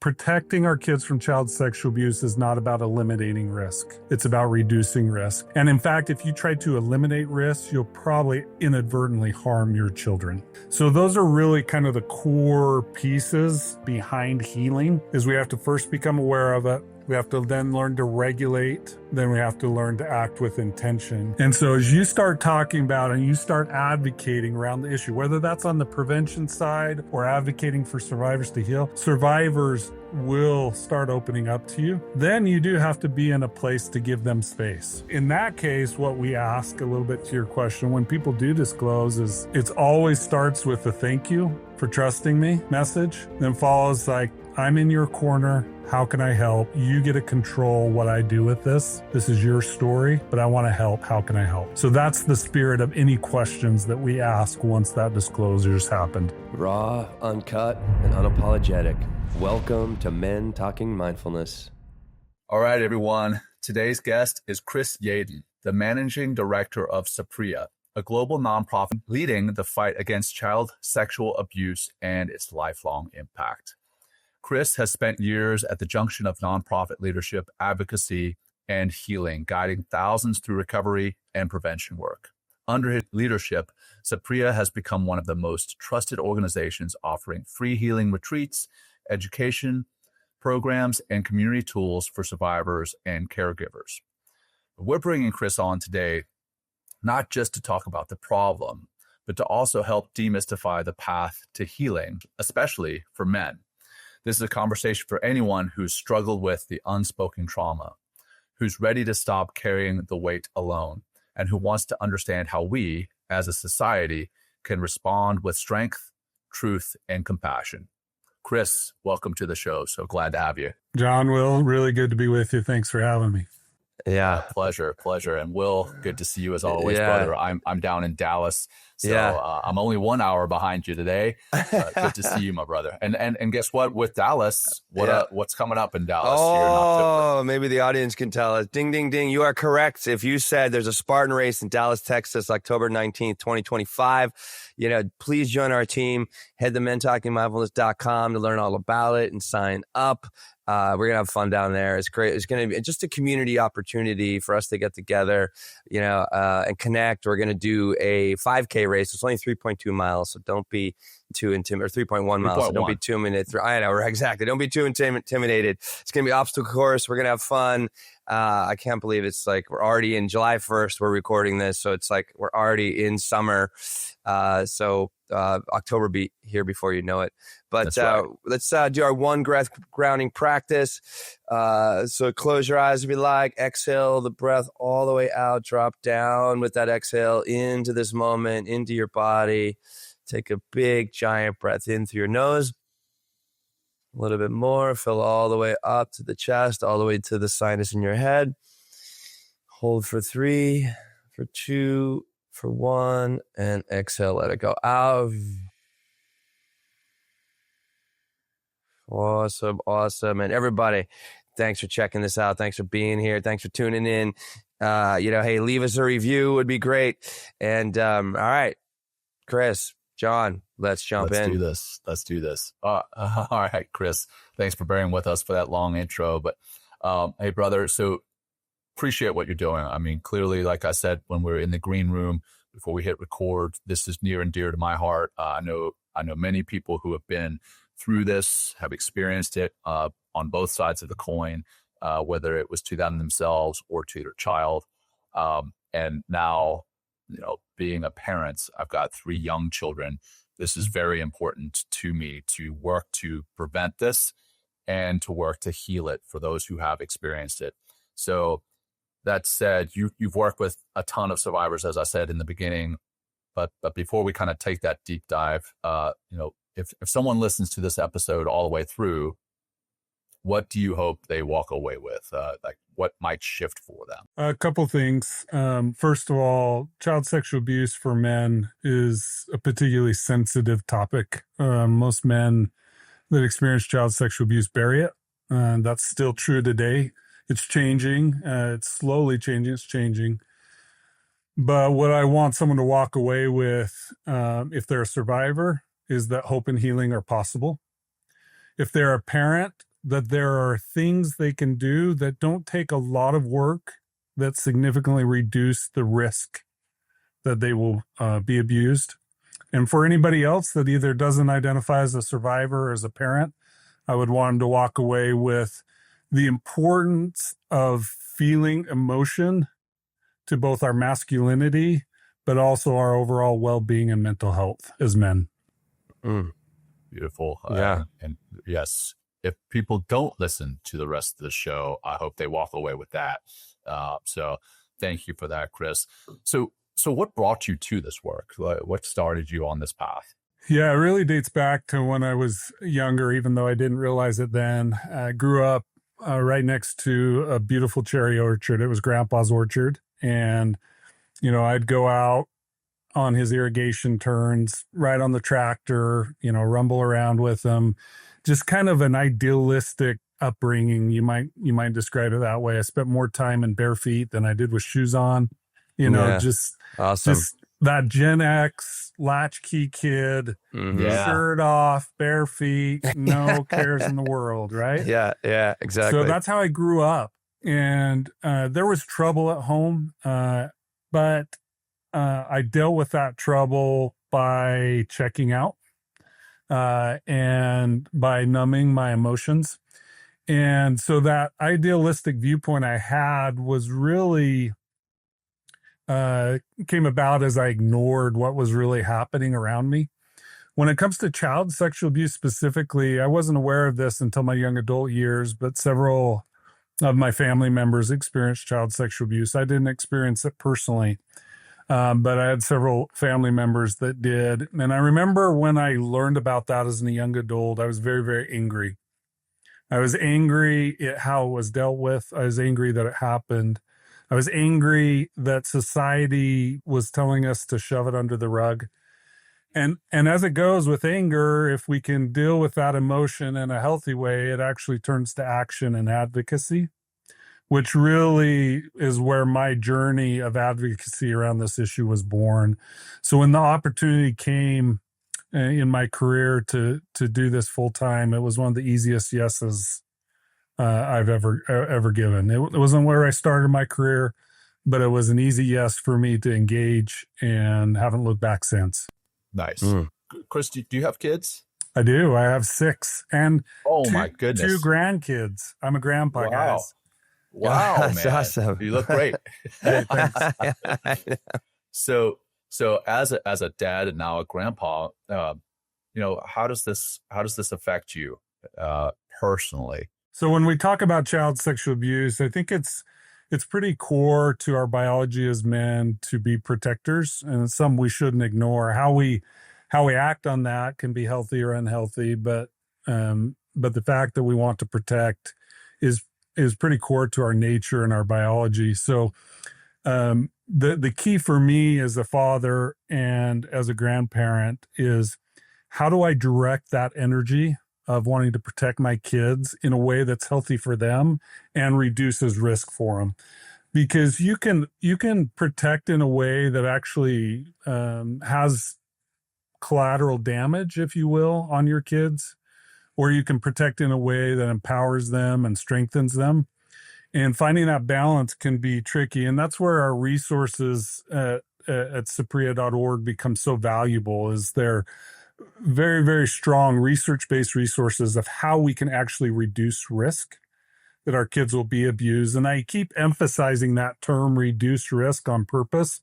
protecting our kids from child sexual abuse is not about eliminating risk. It's about reducing risk. And in fact, if you try to eliminate risk, you'll probably inadvertently harm your children. So those are really kind of the core pieces behind healing, is we have to first become aware of it. We have to then learn to regulate. Then we have to learn to act with intention. And so as you start talking about and you start advocating around the issue, whether that's on the prevention side or advocating for survivors to heal, survivors will start opening up to you. Then you do have to be in a place to give them space. In that case, what we ask, a little bit to your question, when people do disclose, is it always starts with a thank you for trusting me message, then follows like, I'm in your corner. How can I help? You get to control what I do with this. This is your story, but I want to help. How can I help? So that's the spirit of any questions that we ask once that disclosure's happened. Raw, uncut, and unapologetic. Welcome to Men Talking Mindfulness. All right, everyone. Today's guest is Chris Yadon, the managing director of Saprea, a global nonprofit leading the fight against child sexual abuse and its lifelong impact. Chris has spent years at the junction of nonprofit leadership, advocacy, and healing, guiding thousands through recovery and prevention work. Under his leadership, Saprea has become one of the most trusted organizations offering free healing retreats, education programs, and community tools for survivors and caregivers. We're bringing Chris on today, not just to talk about the problem, but to also help demystify the path to healing, especially for men. This is a conversation for anyone who's struggled with the unspoken trauma, who's ready to stop carrying the weight alone, and who wants to understand how we, as a society, can respond with strength, truth, and compassion. Chris, welcome to the show. So glad to have you. John, Will, really good to be with you. Thanks for having me. Yeah. Pleasure. And Will, good to see you as always, brother. I'm down in Dallas, so I'm only 1 hour behind you today. Good to see you, my brother. And guess what? With Dallas, what's coming up in Dallas here in October? Maybe the audience can tell us. Ding, ding, ding. You are correct. If you said there's a Spartan race in Dallas, Texas, October 19th, 2025, please join our team. Head to mentalkingmindfulness.com to learn all about it and sign up. We're going to have fun down there. It's great. It's going to be just a community opportunity for us to get together, and connect. We're going to do a 5K race. It's only 3.2 miles, so don't be too intimidated, or 3.1 miles, so don't be 2 minutes. I know, exactly. Don't be too intimidated. It's going to be an obstacle course. We're going to have fun. I can't believe it's like we're already in July 1st. We're recording this, so it's like we're already in summer. So October be here before you know it. But let's do our one breath grounding practice. So close your eyes if you like. Exhale the breath all the way out. Drop down with that exhale into this moment, into your body. Take a big, giant breath in through your nose. A little bit more. Fill all the way up to the chest, all the way to the sinus in your head. Hold for 3, for 2, for 1, and exhale. Let it go out. Awesome. And everybody, thanks for checking this out. Thanks for being here. Thanks for tuning in. Hey, leave us a review. Would be great. And all right, Chris, John, let's jump in. Let's do this. All right, Chris, thanks for bearing with us for that long intro. But hey, brother, so appreciate what you're doing. I mean, clearly, like I said, when we were in the green room before we hit record, this is near and dear to my heart. I know many people who have been through this, have experienced it on both sides of the coin, whether it was to them themselves or to their child. And now, being a parent, I've got 3 young children. This is very important to me to work to prevent this and to work to heal it for those who have experienced it. So that said, you've worked with a ton of survivors, as I said in the beginning. But before we kind of take that deep dive, if someone listens to this episode all the way through, what do you hope they walk away with? Like what might shift for them? A couple things. First of all, child sexual abuse for men is a particularly sensitive topic. Most men that experience child sexual abuse bury it. That's still true today. It's changing. It's slowly changing. It's changing. But what I want someone to walk away with, if they're a survivor, is that hope and healing are possible. If they're a parent, that there are things they can do that don't take a lot of work that significantly reduce the risk that they will be abused. And for anybody else that either doesn't identify as a survivor or as a parent, I would want them to walk away with the importance of feeling emotion to both our masculinity, but also our overall well-being and mental health as men. Beautiful. Yeah. And yes, if people don't listen to the rest of the show, I hope they walk away with that. So thank you for that, Chris. So what brought you to this work? What started you on this path? Yeah, it really dates back to when I was younger, even though I didn't realize it then. I grew up right next to a beautiful cherry orchard. It was Grandpa's orchard. And, I'd go out on his irrigation turns, ride on the tractor, rumble around with him. Just kind of an idealistic upbringing. You might describe it that way. I spent more time in bare feet than I did with shoes on, just awesome. Just that Gen X latchkey kid, shirt off, bare feet, no cares in the world, right? Yeah, exactly. So that's how I grew up. And there was trouble at home, but I dealt with that trouble by checking out and by numbing my emotions. And so that idealistic viewpoint I had was really came about as I ignored what was really happening around me. When it comes to child sexual abuse specifically, I wasn't aware of this until my young adult years, but several of my family members experienced child sexual abuse. I didn't experience it personally, but I had several family members that did. And I remember when I learned about that as a young adult, I was very, very angry. I was angry at how it was dealt with. I was angry that it happened. I was angry that society was telling us to shove it under the rug. And as it goes with anger, if we can deal with that emotion in a healthy way, it actually turns to action and advocacy, which really is where my journey of advocacy around this issue was born. So when the opportunity came in my career to do this full time, it was one of the easiest yeses I've ever given. It wasn't where I started my career, but it was an easy yes for me to engage, and haven't looked back since. Nice. Chris, do you have kids? I do. I have 6 and my goodness, 2 grandkids. I'm a grandpa, guys. Wow, that's man. awesome. You look great. Hey, thanks. So as a dad and now a grandpa, how does this affect you personally? So when we talk about child sexual abuse, I think it's pretty core to our biology as men to be protectors, and it's something we shouldn't ignore. How we act on that can be healthy or unhealthy, but the fact that we want to protect is pretty core to our nature and our biology. So the key for me as a father and as a grandparent is, how do I direct that energy of wanting to protect my kids in a way that's healthy for them and reduces risk for them? Because you can protect in a way that actually has collateral damage, if you will, on your kids, or you can protect in a way that empowers them and strengthens them. And finding that balance can be tricky. And that's where our resources at saprea.org become so valuable, is they're very, very strong research-based resources of how we can actually reduce risk that our kids will be abused. And I keep emphasizing that term, reduce risk, on purpose,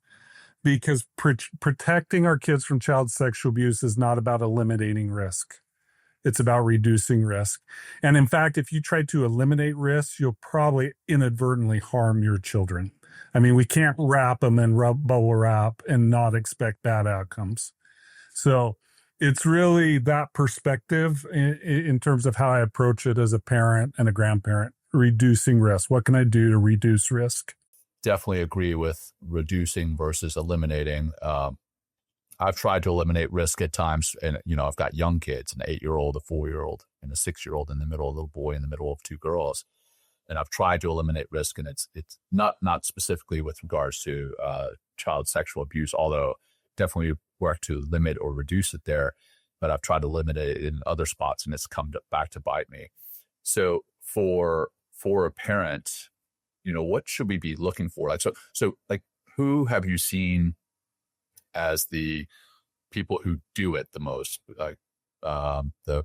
because protecting our kids from child sexual abuse is not about eliminating risk. It's about reducing risk. And in fact, if you try to eliminate risk, you'll probably inadvertently harm your children. I mean, we can't wrap them in bubble wrap and not expect bad outcomes. So it's really that perspective in terms of how I approach it as a parent and a grandparent. Reducing risk. What can I do to reduce risk? Definitely agree with reducing versus eliminating. I've tried to eliminate risk at times, and I've got young kids, an 8-year-old, a 4-year-old, and a 6-year-old in the middle, a little boy in the middle of 2 girls. And I've tried to eliminate risk, and it's not specifically with regards to child sexual abuse, although definitely work to limit or reduce it there. But I've tried to limit it in other spots, and it's come back to bite me. So for a parent, what should we be looking for? Like who have you seen as the people who do it the most? Like the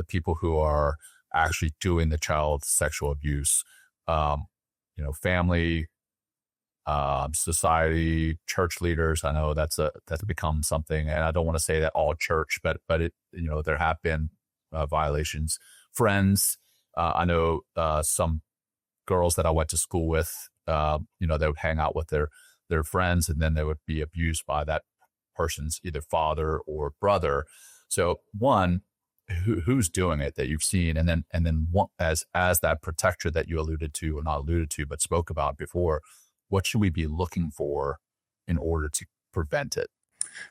people who are actually doing the child sexual abuse, family, society, church leaders. I know that's become something, and I don't want to say that all church, but it, there have been violations. Friends, I know some girls that I went to school with, they would hang out with their friends, and then they would be abused by that person's either father or brother. So one, who's doing it that you've seen, and then one, as that protector that you alluded to, or not alluded to, but spoke about before, what should we be looking for in order to prevent it?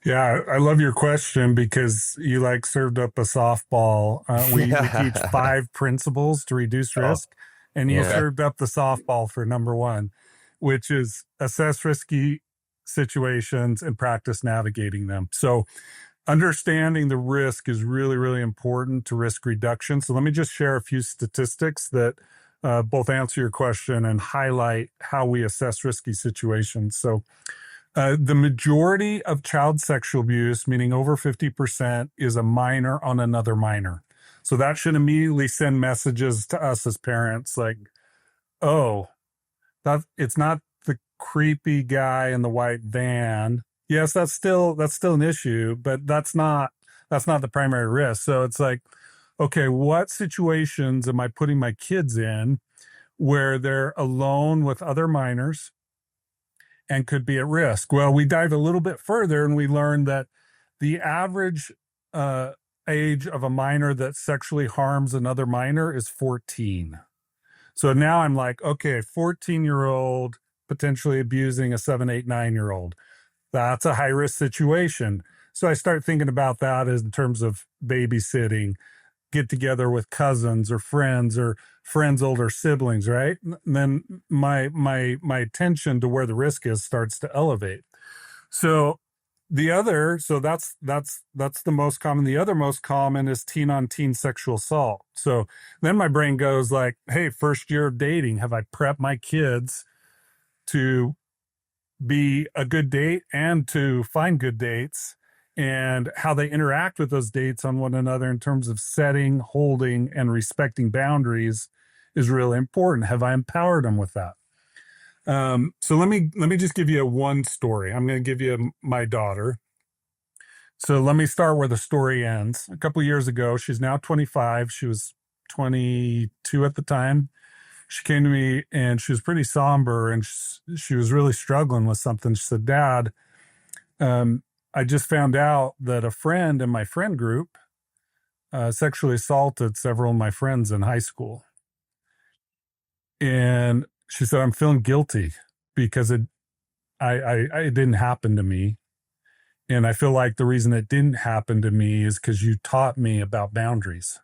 Yeah, I love your question because you served up a softball. We teach 5 principles to reduce risk, and you served up the softball for number 1, which is assess risky situations and practice navigating them. So understanding the risk is really, really important to risk reduction. So let me just share a few statistics that both answer your question and highlight how we assess risky situations. So the majority of child sexual abuse, meaning over 50%, is a minor on another minor. So that should immediately send messages to us as parents like, oh, it's not the creepy guy in the white van. Yes, that's still an issue, but that's not the primary risk. So it's like, okay, what situations am I putting my kids in where they're alone with other minors and could be at risk? Well, we dive a little bit further and we learn that the average age of a minor that sexually harms another minor is 14. So now I'm like, okay, 14-year-old potentially abusing a 7, 8, 9-year-old. That's a high-risk situation. So I start thinking about that in terms of babysitting, get together with cousins or friends older siblings, right? And then my attention to where the risk is starts to elevate. So that's the most common. The other most common is teen on teen sexual assault. So then my brain goes like, hey, first year of dating, have I prepped my kids to be a good date and to find good dates, and how they interact with those dates on one another in terms of setting, holding, and respecting boundaries is really important. Have I empowered them with that? So let me just give you one story. I'm going to give you my daughter. So let me start where the story ends. A couple of years ago, she's now 25. She was 22 at the time. She came to me and she was pretty somber, and she was really struggling with something. She said, Dad, I just found out that a friend in my friend group sexually assaulted several of my friends in high school. And she said, I'm feeling guilty because it didn't happen to me. And I feel like the reason it didn't happen to me is because you taught me about boundaries.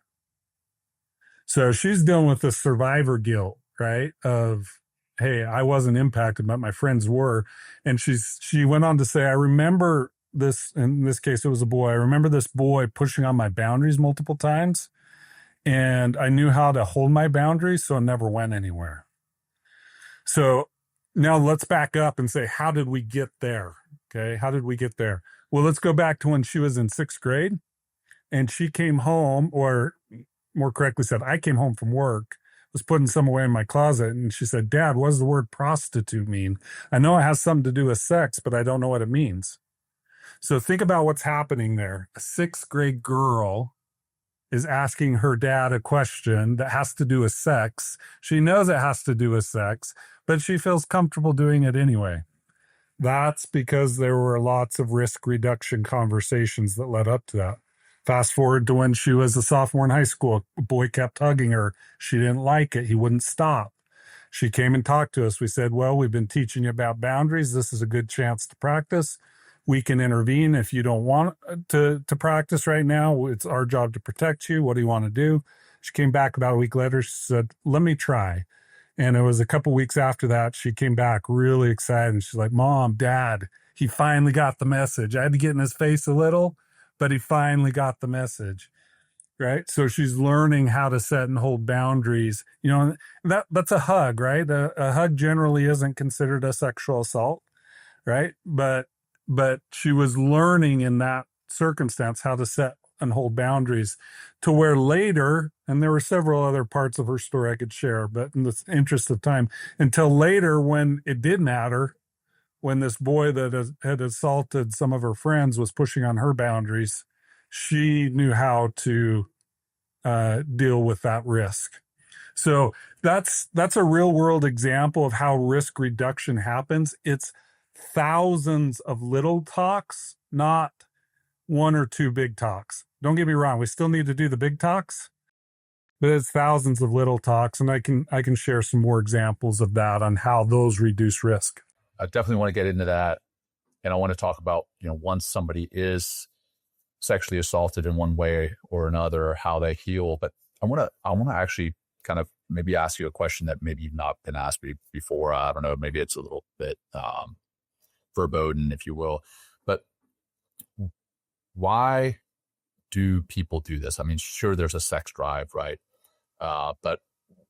So she's dealing with the survivor guilt, right? Of, hey, I wasn't impacted, but my friends were. And she went on to say, I remember this, in this case, it was a boy. I remember this boy pushing on my boundaries multiple times. And I knew how to hold my boundaries, so it never went anywhere. So now let's back up and say, how did we get there? Okay, how did we get there? Well, let's go back to when she was in 6th grade and she came home, or more correctly said, I came home from work, was putting some away in my closet, and she said, Dad, what does the word prostitute mean? I know it has something to do with sex, but I don't know what it means. So think about what's happening there. A 6th grade girl is asking her dad a question that has to do with sex. She knows it has to do with sex, but she feels comfortable doing it anyway. That's because there were lots of risk reduction conversations that led up to that. Fast forward to when she was a sophomore in high school, a boy kept hugging her. She didn't like it. He wouldn't stop. She came and talked to us. We said, well, we've been teaching you about boundaries. This is a good chance to practice. We can intervene if you don't want to practice right now. It's our job to protect you. What do you want to do? She came back about a week later. She said, let me try. And it was a couple weeks after that, she came back really excited. And she's like, Mom, Dad, he finally got the message. I had to get in his face a little, but he finally got the message. right? So she's learning how to set and hold boundaries. That's a hug, right? A hug generally isn't considered a sexual assault, right? But she was learning in that circumstance how to set and hold boundaries, to where later, and there were several other parts of her story I could share, but in the interest of time, until later when it did matter, when this boy that had assaulted some of her friends was pushing on her boundaries, she knew how to deal with that risk. So that's a real world example of how risk reduction happens. It's thousands of little talks, not one or two big talks. Don't get me wrong, we still need to do the big talks, but it's thousands of little talks, and I can share some more examples of that on how those reduce risk. I definitely want to get into that, and I want to talk about, once somebody is sexually assaulted in one way or another, how they heal. But I want to actually kind of maybe ask you a question that maybe you've not been asked before. I don't know, maybe it's a little bit verboten, if you will, but why do people do this? I mean, sure, there's a sex drive, right? But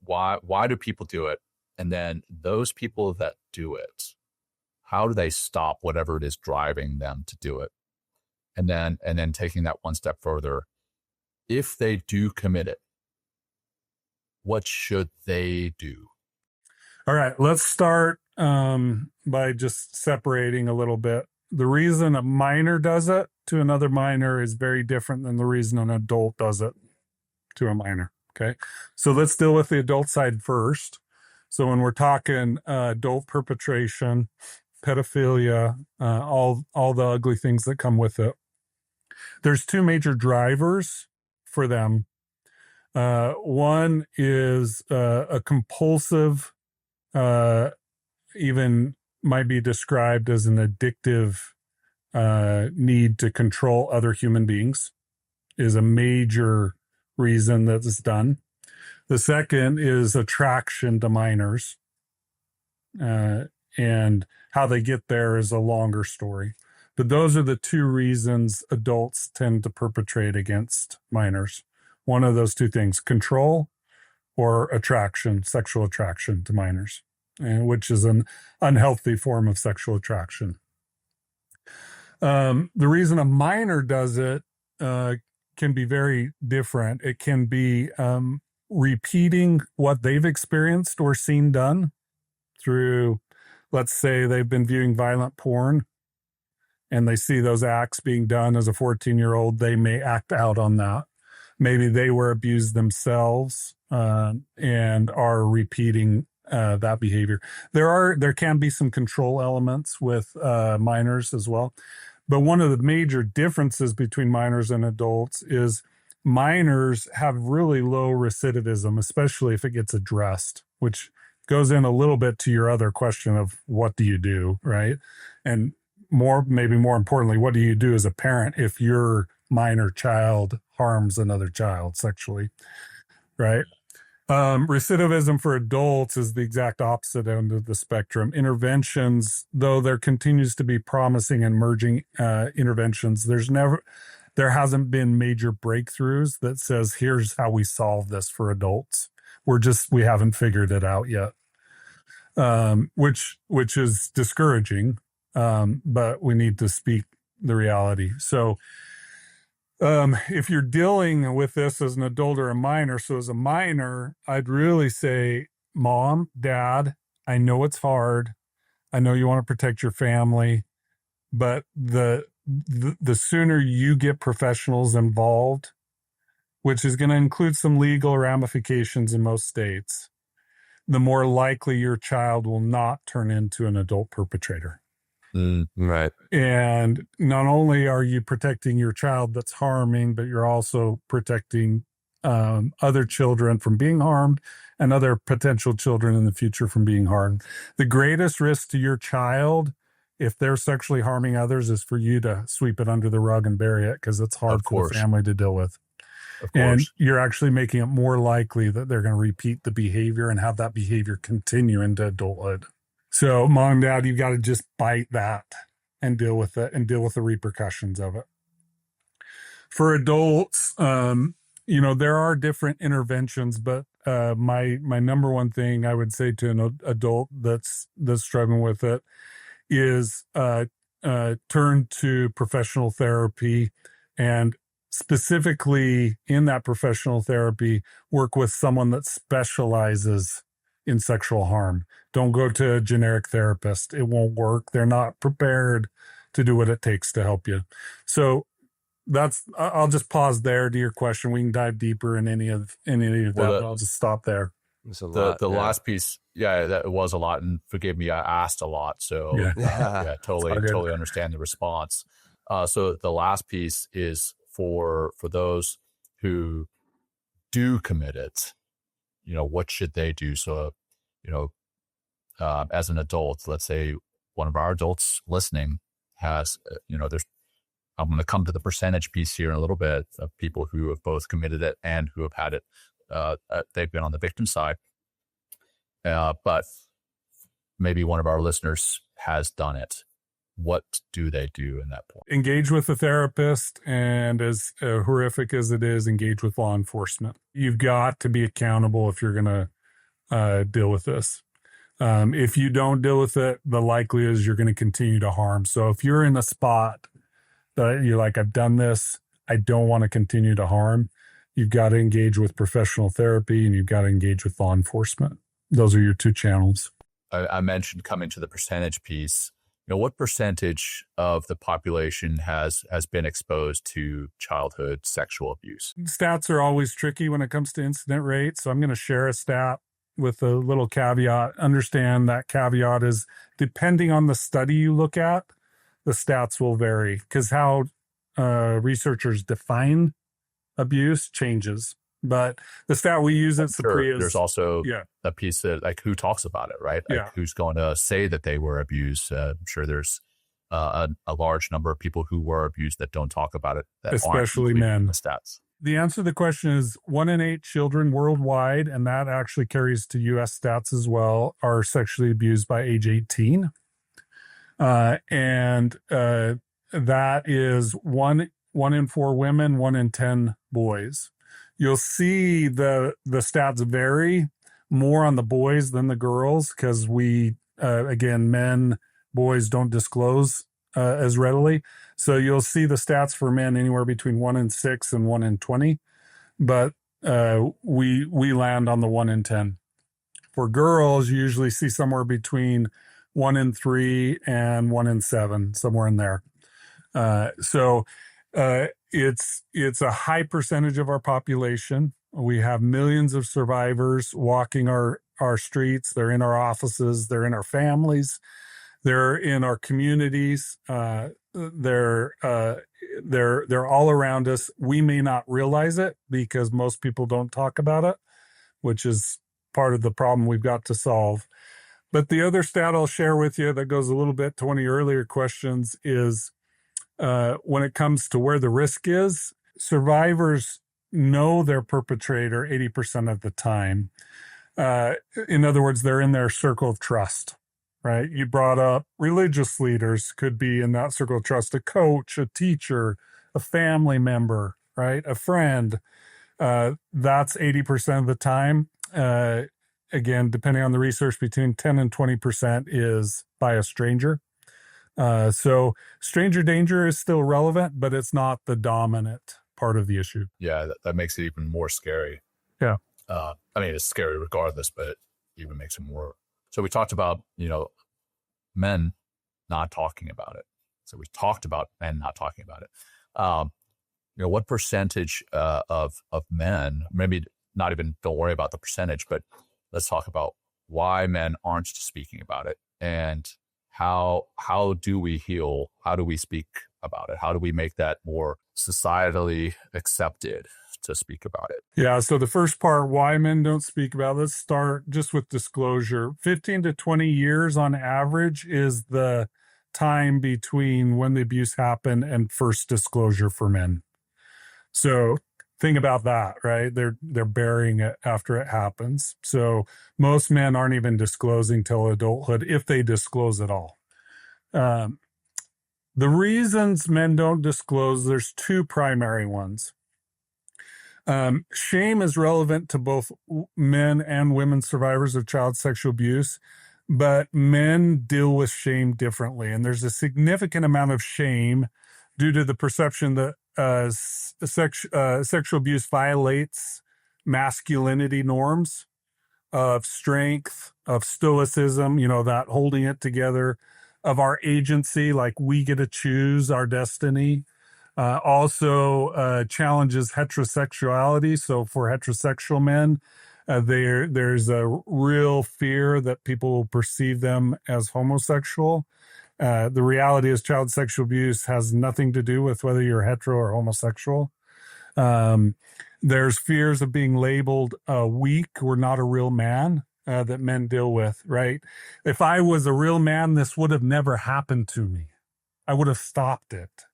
why do people do it? And then those people that do it, how do they stop whatever it is driving them to do it? And then taking that one step further, if they do commit it, what should they do? All right, let's start by just separating a little bit. The reason a minor does it to another minor is very different than the reason an adult does it to a minor. Okay, so let's deal with the adult side first. So when we're talking adult perpetration, pedophilia, all the ugly things that come with it, there's two major drivers for them. One is a compulsive, even might be described as an addictive need to control other human beings, is a major reason that it's done. The second is attraction to minors, and how they get there is a longer story. But those are the two reasons adults tend to perpetrate against minors. One of those two things, control or attraction, sexual attraction to minors, which is an unhealthy form of sexual attraction. The reason a minor does it can be very different. It can be repeating what they've experienced or seen done through, let's say they've been viewing violent porn and they see those acts being done as a 14-year-old, they may act out on that. Maybe they were abused themselves and are repeating that behavior. There can be some control elements with minors as well. But one of the major differences between minors and adults is minors have really low recidivism, especially if it gets addressed, which goes in a little bit to your other question of what do you do, right? And maybe more importantly, what do you do as a parent if your minor child harms another child sexually, right? Recidivism for adults is the exact opposite end of the spectrum. Interventions, though there continues to be promising and emerging interventions, there hasn't been major breakthroughs that says, here's how we solve this for adults. We haven't figured it out yet, which is discouraging, but we need to speak the reality. So if you're dealing with this as an adult or a minor, so as a minor, I'd really say, Mom, Dad, I know it's hard. I know you want to protect your family, but the sooner you get professionals involved, which is going to include some legal ramifications in most states, the more likely your child will not turn into an adult perpetrator. Right. And not only are you protecting your child that's harming, but you're also protecting other children from being harmed and other potential children in the future from being harmed. The greatest risk to your child, if they're sexually harming others, is for you to sweep it under the rug and bury it because it's hard for the family to deal with. And you're actually making it more likely that they're going to repeat the behavior and have that behavior continue into adulthood. So, Mom, Dad, you've got to just bite that and deal with it and deal with the repercussions of it. For adults, there are different interventions, but my number one thing I would say to an adult that's struggling with it is turn to professional therapy, and specifically in that professional therapy, work with someone that specializes in sexual harm. Don't go to a generic therapist. It won't work. They're not prepared to do what it takes to help you. So I'll just pause there to your question. We can dive deeper in any of that, but I'll just stop there. It's a lot, the last piece, that was a lot, and forgive me, I asked a lot, so totally understand the response. So the last piece is for those who do commit it, what should they do? So, as an adult, let's say one of our adults listening has, I'm going to come to the percentage piece here in a little bit of people who have both committed it and who have had it. They've been on the victim side, but maybe one of our listeners has done it. What do they do in that point? Engage with a therapist, and as horrific as it is, engage with law enforcement. You've got to be accountable if you're going to deal with this. If you don't deal with it, the likelihood is you're going to continue to harm. So if you're in a spot that you're like, I've done this, I don't want to continue to harm, you've got to engage with professional therapy, and you've got to engage with law enforcement. Those are your two channels. I mentioned coming to the percentage piece. What percentage of the population has been exposed to childhood sexual abuse? Stats are always tricky when it comes to incident rate. So I'm going to share a stat with a little caveat. Understand that caveat is depending on the study you look at, the stats will vary, because how researchers define abuse changes. But the stat we use at Saprea is... There's also a piece that, like, who talks about it, right? Like, who's going to say that they were abused? I'm sure there's a large number of people who were abused that don't talk about it, that especially men. The stats. The answer to the question is 1 in 8 children worldwide, and that actually carries to U.S. stats as well, are sexually abused by age 18. And that is 1 in 4 women, 1 in 10 boys. You'll see the stats vary more on the boys than the girls, because boys don't disclose as readily. So you'll see the stats for men anywhere between 1 in 6 and 1 in 20, but we land on the 1 in 10. For girls, you usually see somewhere between 1 in 3 and 1 in 7, somewhere in there. So it's a high percentage of our population. We have millions of survivors walking our streets. They're in our offices. They're in our families. They're in our communities. They're all around us. We may not realize it because most people don't talk about it, which is part of the problem we've got to solve. But the other stat I'll share with you that goes a little bit to one of your earlier questions is when it comes to where the risk is, survivors know their perpetrator 80% of the time. In other words, they're in their circle of trust, right? You brought up religious leaders, could be in that circle of trust, a coach, a teacher, a family member, right? A friend. That's 80% of the time. Again, depending on the research, between 10 and 20% is by a stranger. So stranger danger is still relevant, but it's not the dominant part of the issue. Yeah, that makes it even more scary. Yeah. I mean, it's scary regardless, but it even makes it more. So we talked about, men not talking about it. So we talked about men not talking about it. What percentage of men, maybe not even, don't worry about the percentage, but let's talk about why men aren't speaking about it, and how do we heal? How do we speak about it? How do we make that more societally accepted to speak about it? Yeah, so the first part, why men don't speak about it, let's start just with disclosure. 15 to 20 years on average is the time between when the abuse happened and first disclosure for men. So think about that, right? They're burying it after it happens. So most men aren't even disclosing till adulthood, if they disclose at all. The reasons men don't disclose, there's two primary ones. Shame is relevant to both men and women survivors of child sexual abuse, but men deal with shame differently. And there's a significant amount of shame due to the perception that sexual abuse violates masculinity norms of strength, of stoicism, that holding it together, of our agency, like we get to choose our destiny. Also challenges heterosexuality. So for heterosexual men, there's a real fear that people will perceive them as homosexual. The reality is child sexual abuse has nothing to do with whether you're hetero or homosexual. There's fears of being labeled weak or not a real man that men deal with, right? If I was a real man, this would have never happened to me. I would have stopped it.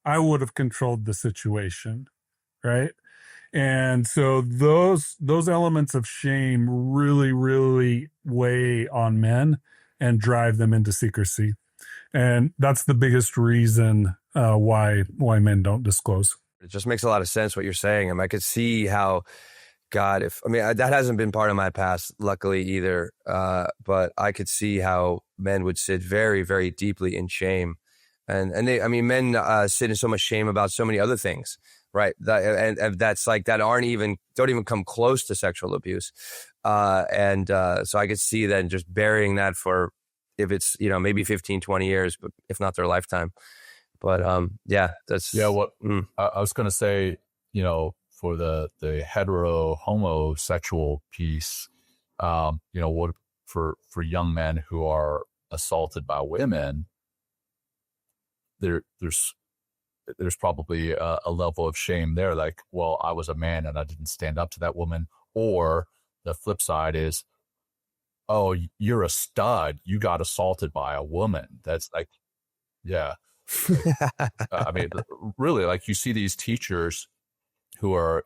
I would have controlled the situation, right? And so those elements of shame really, really weigh on men and drive them into secrecy. And that's the biggest reason why men don't disclose. It just makes a lot of sense what you're saying. I could see how, God, that hasn't been part of my past, luckily either. But I could see how men would sit very, very deeply in shame. And men sit in so much shame about so many other things, right? And that's like, that don't even come close to sexual abuse. So I could see then just burying that for, if it's, maybe 15, 20 years, but if not their lifetime. But that's. Yeah, I was going to say, for the hetero homosexual piece, what for young men who are assaulted by women, there's probably a level of shame there. Like, well, I was a man and I didn't stand up to that woman. Or the flip side is, oh, you're a stud. You got assaulted by a woman. That's like, yeah. Really, like you see these teachers who are,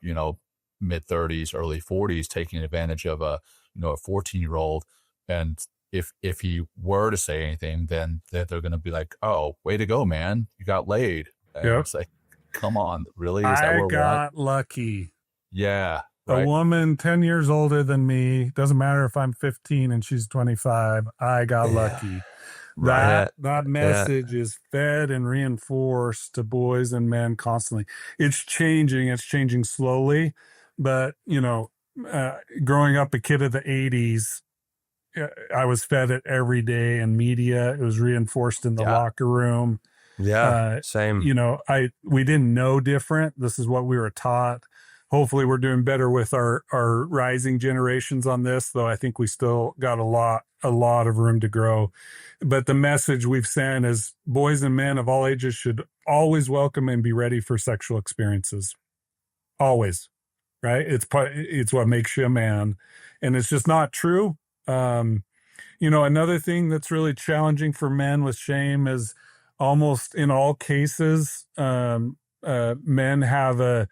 mid 30s, early 40s, taking advantage of a 14-year-old. And if he were to say anything, then they're going to be like, oh, way to go, man. You got laid. And It's like, come on, really? Is that where I got lucky. Yeah. Right. A woman 10 years older than me, doesn't matter if I'm 15 and she's 25, I got lucky. That message is fed and reinforced to boys and men constantly. It's changing slowly, but growing up a kid of the 80s, I was fed it every day in media. It was reinforced in the locker room. Yeah, same. We didn't know different. This is what we were taught. Hopefully we're doing better with our rising generations on this, though I think we still got a lot of room to grow. But the message we've sent is boys and men of all ages should always welcome and be ready for sexual experiences. Always, right? It's what makes you a man. And it's just not true. Another thing that's really challenging for men with shame is almost in all cases, men have a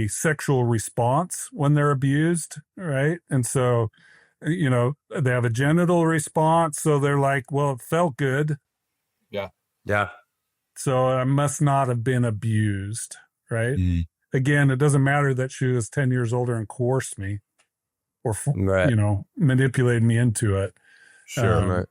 sexual response when they're abused, right? And so, they have a genital response. So they're like, well, it felt good. Yeah. Yeah. So I must not have been abused, right? Mm. Again, it doesn't matter that she was 10 years older and coerced me or, manipulated me into it. Sure.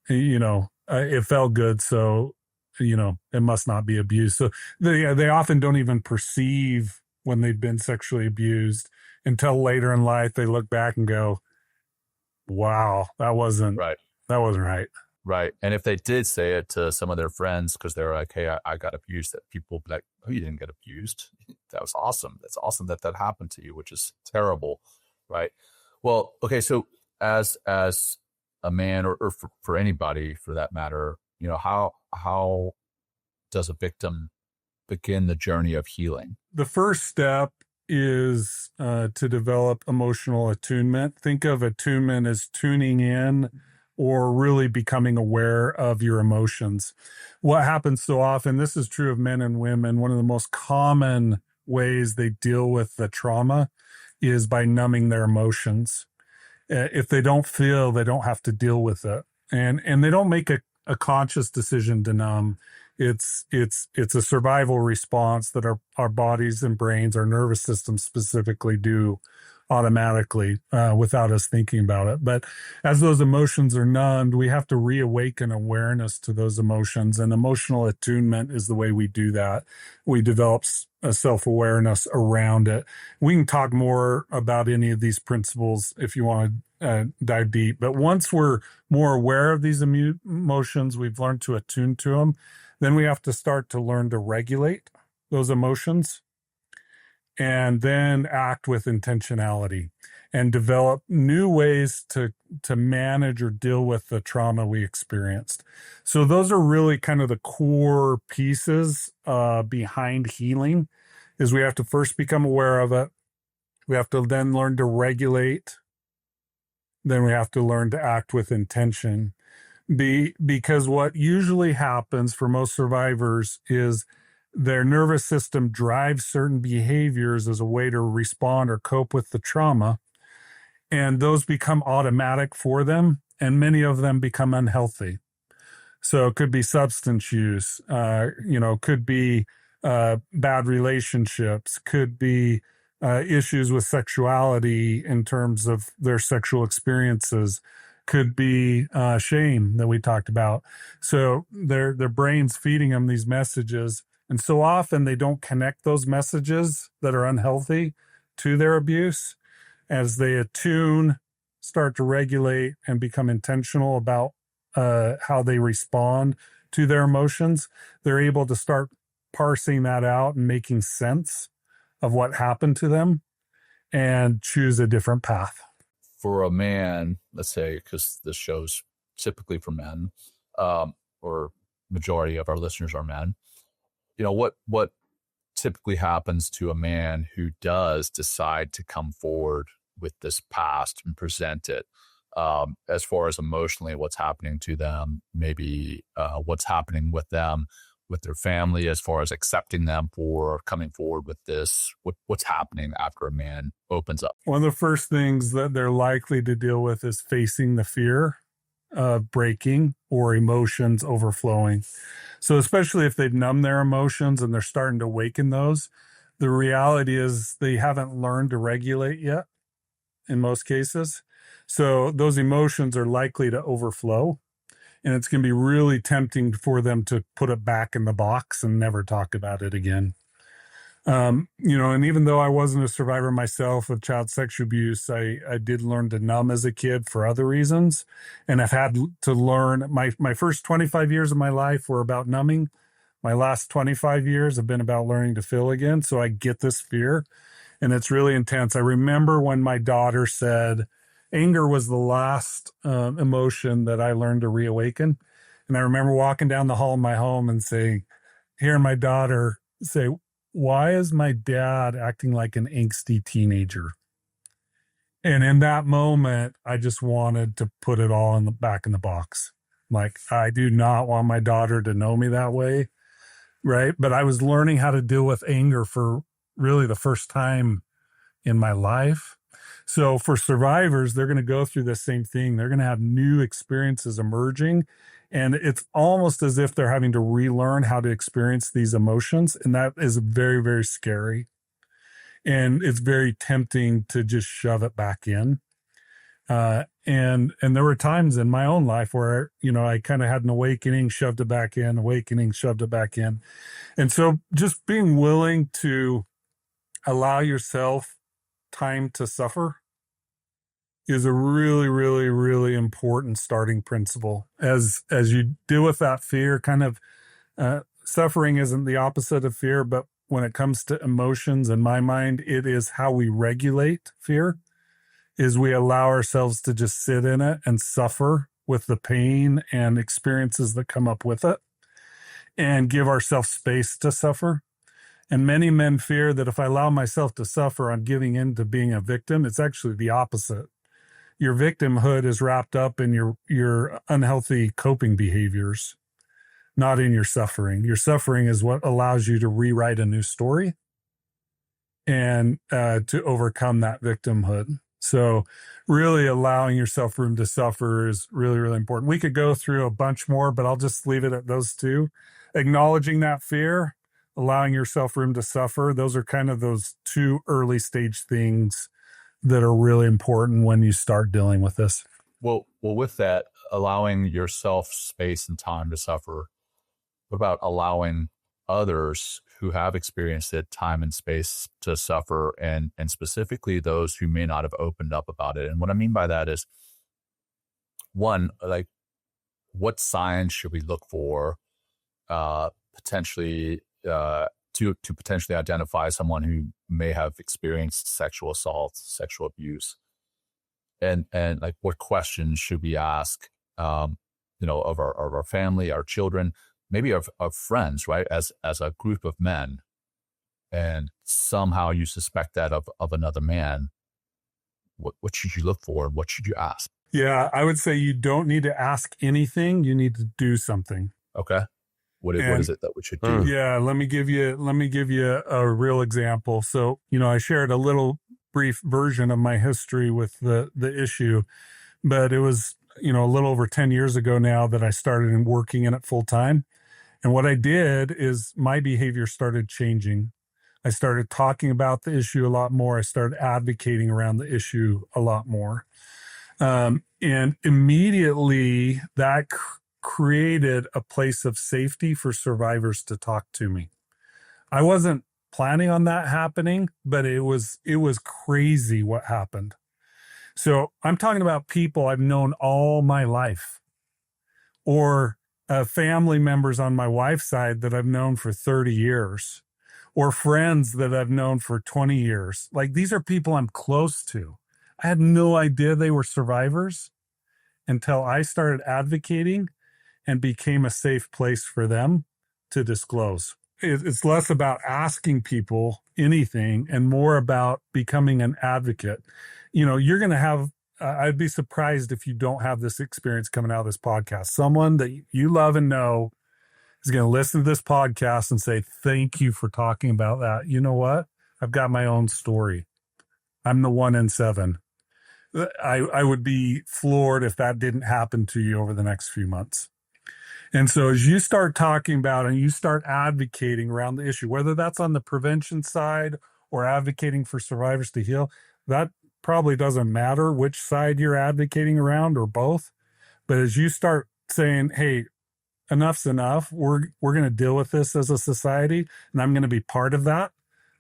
It felt good. So, it must not be abused. So they often don't even perceive when they've been sexually abused until later in life. They look back and go, wow, that wasn't right. That wasn't right. Right. And if they did say it to some of their friends, because they're like, hey, I got abused, that people be like, oh, you didn't get abused. That was awesome. That's awesome that happened to you, which is terrible. Right. Well, okay. So as a man or for anybody for that matter, how does a victim begin the journey of healing? The first step is to develop emotional attunement. Think of attunement as tuning in or really becoming aware of your emotions. What happens so often, this is true of men and women, one of the most common ways they deal with the trauma is by numbing their emotions. If they don't feel, they don't have to deal with it. And they don't make a conscious decision to numb. It's a survival response that our bodies and brains, our nervous system specifically, do automatically without us thinking about it. But as those emotions are numbed, we have to reawaken awareness to those emotions, and emotional attunement is the way we do that. We develop a self-awareness around it. We can talk more about any of these principles if you want to dive deep. But once we're more aware of these emotions, we've learned to attune to them, then we have to start to learn to regulate those emotions and then act with intentionality and develop new ways to manage or deal with the trauma we experienced. So those are really kind of the core pieces behind healing. Is we have to first become aware of it. We have to then learn to regulate. Then we have to learn to act with intention. Because what usually happens for most survivors is their nervous system drives certain behaviors as a way to respond or cope with the trauma, and those become automatic for them, and many of them become unhealthy. So it could be substance use, could be bad relationships, could be issues with sexuality in terms of their sexual experiences, could be shame that we talked about. So their brain's feeding them these messages. And so often they don't connect those messages that are unhealthy to their abuse. As they attune, start to regulate, and become intentional about how they respond to their emotions, they're able to start parsing that out and making sense of what happened to them and choose a different path. For a man, let's say, because this show's typically for men, or majority of our listeners are men, what typically happens to a man who does decide to come forward with this past and present it, as far as emotionally what's happening to them, maybe what's happening with them, with their family, as far as accepting them for coming forward with this, what's happening after a man opens up? One of the first things that they're likely to deal with is facing the fear of breaking or emotions overflowing. So especially if they've numbed their emotions and they're starting to awaken those, the reality is they haven't learned to regulate yet in most cases. So those emotions are likely to overflow, and it's going to be really tempting for them to put it back in the box and never talk about it again. And even though I wasn't a survivor myself of child sexual abuse, I did learn to numb as a kid for other reasons. And I've had to learn, my first 25 years of my life were about numbing. My last 25 years have been about learning to feel again. So I get this fear, and it's really intense. I remember when my daughter said, anger was the last emotion that I learned to reawaken. And I remember walking down the hall of my home and hearing my daughter say, "Why is my dad acting like an angsty teenager?" And in that moment, I just wanted to put it all back in the box. Like, I do not want my daughter to know me that way, right? But I was learning how to deal with anger for really the first time in my life. So for survivors, they're going to go through the same thing. They're going to have new experiences emerging. And it's almost as if they're having to relearn how to experience these emotions. And that is very, very scary. And it's very tempting to just shove it back in. And there were times in my own life where, I kind of had an awakening, shoved it back in, awakening, shoved it back in. And so just being willing to allow yourself time to suffer is a really, really, really important starting principle. As you deal with that fear, kind of suffering isn't the opposite of fear, but when it comes to emotions, in my mind, it is how we regulate fear, is we allow ourselves to just sit in it and suffer with the pain and experiences that come up with it and give ourselves space to suffer. And many men fear that if I allow myself to suffer, I'm giving in to being a victim. It's actually the opposite. Your victimhood is wrapped up in your unhealthy coping behaviors, not in your suffering. Your suffering is what allows you to rewrite a new story and to overcome that victimhood. So really allowing yourself room to suffer is really, really important. We could go through a bunch more, but I'll just leave it at those two. acknowledging that fear, allowing yourself room to suffer, those are kind of those two early stage things that are really important when you start dealing with this. Well, with that, allowing yourself space and time to suffer, what about allowing others who have experienced it time and space to suffer, and specifically those who may not have opened up about it? And what I mean by that is, one, like, what signs should we look for potentially to potentially identify someone who may have experienced sexual assault, sexual abuse, and like, what questions should we ask, of our family, our children, maybe of friends, right? As a group of men, and somehow you suspect that of another man, what should you look for? What should you ask? Yeah, I would say you don't need to ask anything. You need to do something. Okay. What is it that we should do? Yeah, let me give you a real example. So, I shared a little brief version of my history with the issue, but it was, a little over 10 years ago now that I started working in it full time. And what I did is my behavior started changing. I started talking about the issue a lot more. I started advocating around the issue a lot more. And immediately that created a place of safety for survivors to talk to me. I wasn't planning on that happening, but it was crazy what happened. So I'm talking about people I've known all my life, or family members on my wife's side that I've known for 30 years, or friends that I've known for 20 years. Like, these are people I'm close to. I had no idea they were survivors until I started advocating and became a safe place for them to disclose. It's less about asking people anything and more about becoming an advocate. You're going to have, I'd be surprised if you don't have this experience coming out of this podcast. Someone that you love and know is going to listen to this podcast and say, thank you for talking about that. You know what? I've got my own story. I'm the 1 in 7. I would be floored if that didn't happen to you over the next few months. And so as you start talking about and you start advocating around the issue, whether that's on the prevention side or advocating for survivors to heal, that probably doesn't matter which side you're advocating around, or both. But as you start saying, hey, enough's enough, we're going to deal with this as a society, and I'm going to be part of that,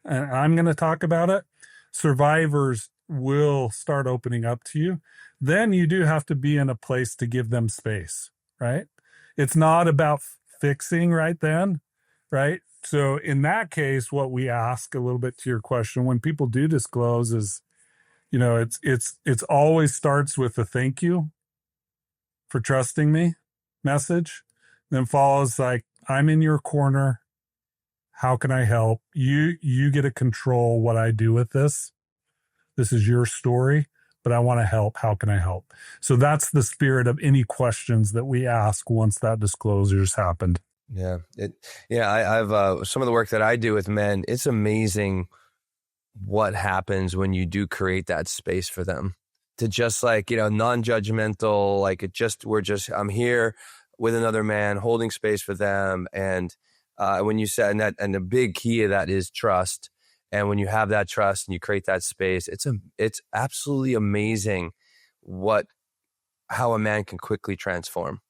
and I'm going to talk about it, survivors will start opening up to you. Then you do have to be in a place to give them space, right? It's not about fixing right then, right? So in that case, what we ask, a little bit to your question, when people do disclose, is, it's always starts with a thank you for trusting me message, then follows like, I'm in your corner. How can I help? You get to control what I do with this. This is your story, but I want to help. How can I help? So that's the spirit of any questions that we ask once that disclosure's happened. Yeah. I've some of the work that I do with men, it's amazing what happens when you do create that space for them to just non-judgmental, I'm here with another man holding space for them. And when you said and the big key of that is trust. And when you have that trust and you create that space, it's absolutely amazing how a man can quickly transform,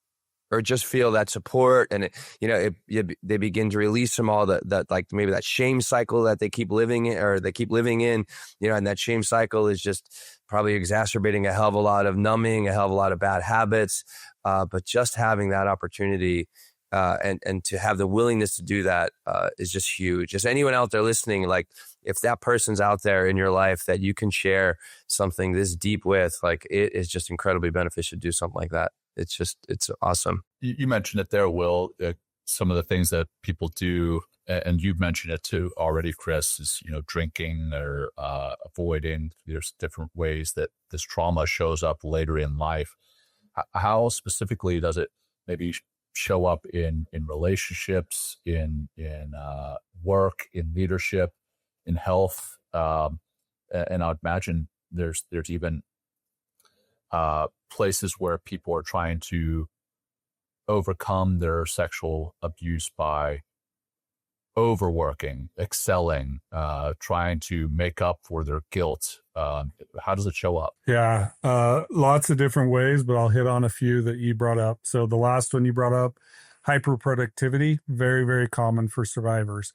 or just feel that support. And they begin to release from all that like maybe that shame cycle that they keep living in, and that shame cycle is just probably exacerbating a hell of a lot of numbing, a hell of a lot of bad habits. But just having that opportunity and to have the willingness to do that is just huge. Just anyone out there listening, like, if that person's out there in your life that you can share something this deep with, like, it is just incredibly beneficial to do something like that. It's awesome. You mentioned it there, Will. Some of the things that people do, and you've mentioned it too already, Chris, is, drinking or avoiding. There's different ways that this trauma shows up later in life. How specifically does it maybe show up in relationships, in work, in leadership, in health? And I'd imagine there's even places where people are trying to overcome their sexual abuse by overworking, excelling, trying to make up for their guilt? How does it show up? Yeah, lots of different ways, but I'll hit on a few that you brought up. So the last one you brought up, hyperproductivity, very, very common for survivors.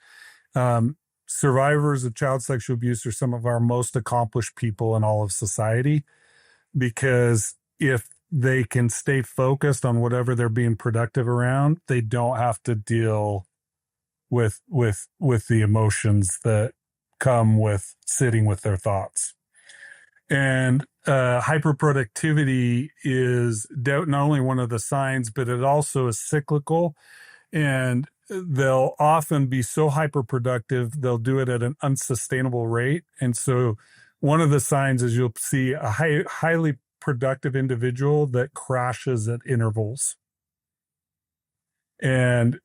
Survivors of child sexual abuse are some of our most accomplished people in all of society, because if they can stay focused on whatever they're being productive around, they don't have to deal with the emotions that come with sitting with their thoughts. And hyperproductivity is not only one of the signs, but it also is cyclical. And they'll often be so hyperproductive, they'll do it at an unsustainable rate. And so one of the signs is you'll see a highly productive individual that crashes at intervals. And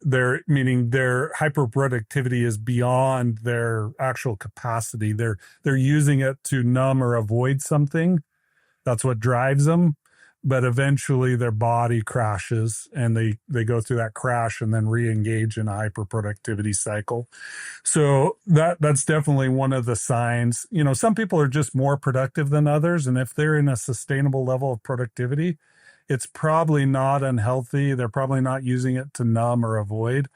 meaning their hyperproductivity is beyond their actual capacity. They're using it to numb or avoid something. That's what drives them. But eventually their body crashes, and they go through that crash and then re-engage in a hyperproductivity cycle. So that's definitely one of the signs. Some people are just more productive than others. And if they're in a sustainable level of productivity, it's probably not unhealthy. They're probably not using it to numb or avoid.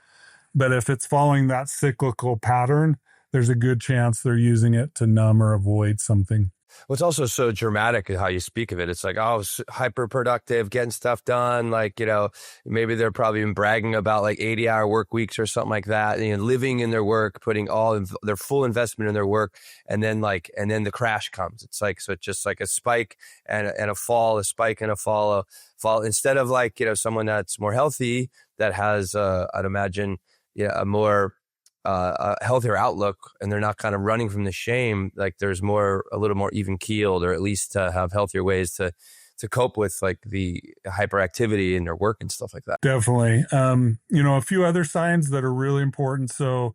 But if it's following that cyclical pattern, there's a good chance they're using it to numb or avoid something. What's also so dramatic is how you speak of it. It's like, oh, hyper productive, getting stuff done. Like, maybe they're probably even bragging about like 80-hour work weeks or something like that. Living in their work, putting all their full investment in their work, and then the crash comes. It's like, so it's just like a spike and a fall, a spike and a fall. Instead of like, someone that's more healthy, that has, I'd imagine, a more a healthier outlook, and they're not kind of running from the shame. Like there's a little more even keeled, or at least to have healthier ways to cope with like the hyperactivity in their work and stuff like that. Definitely. A few other signs that are really important. So,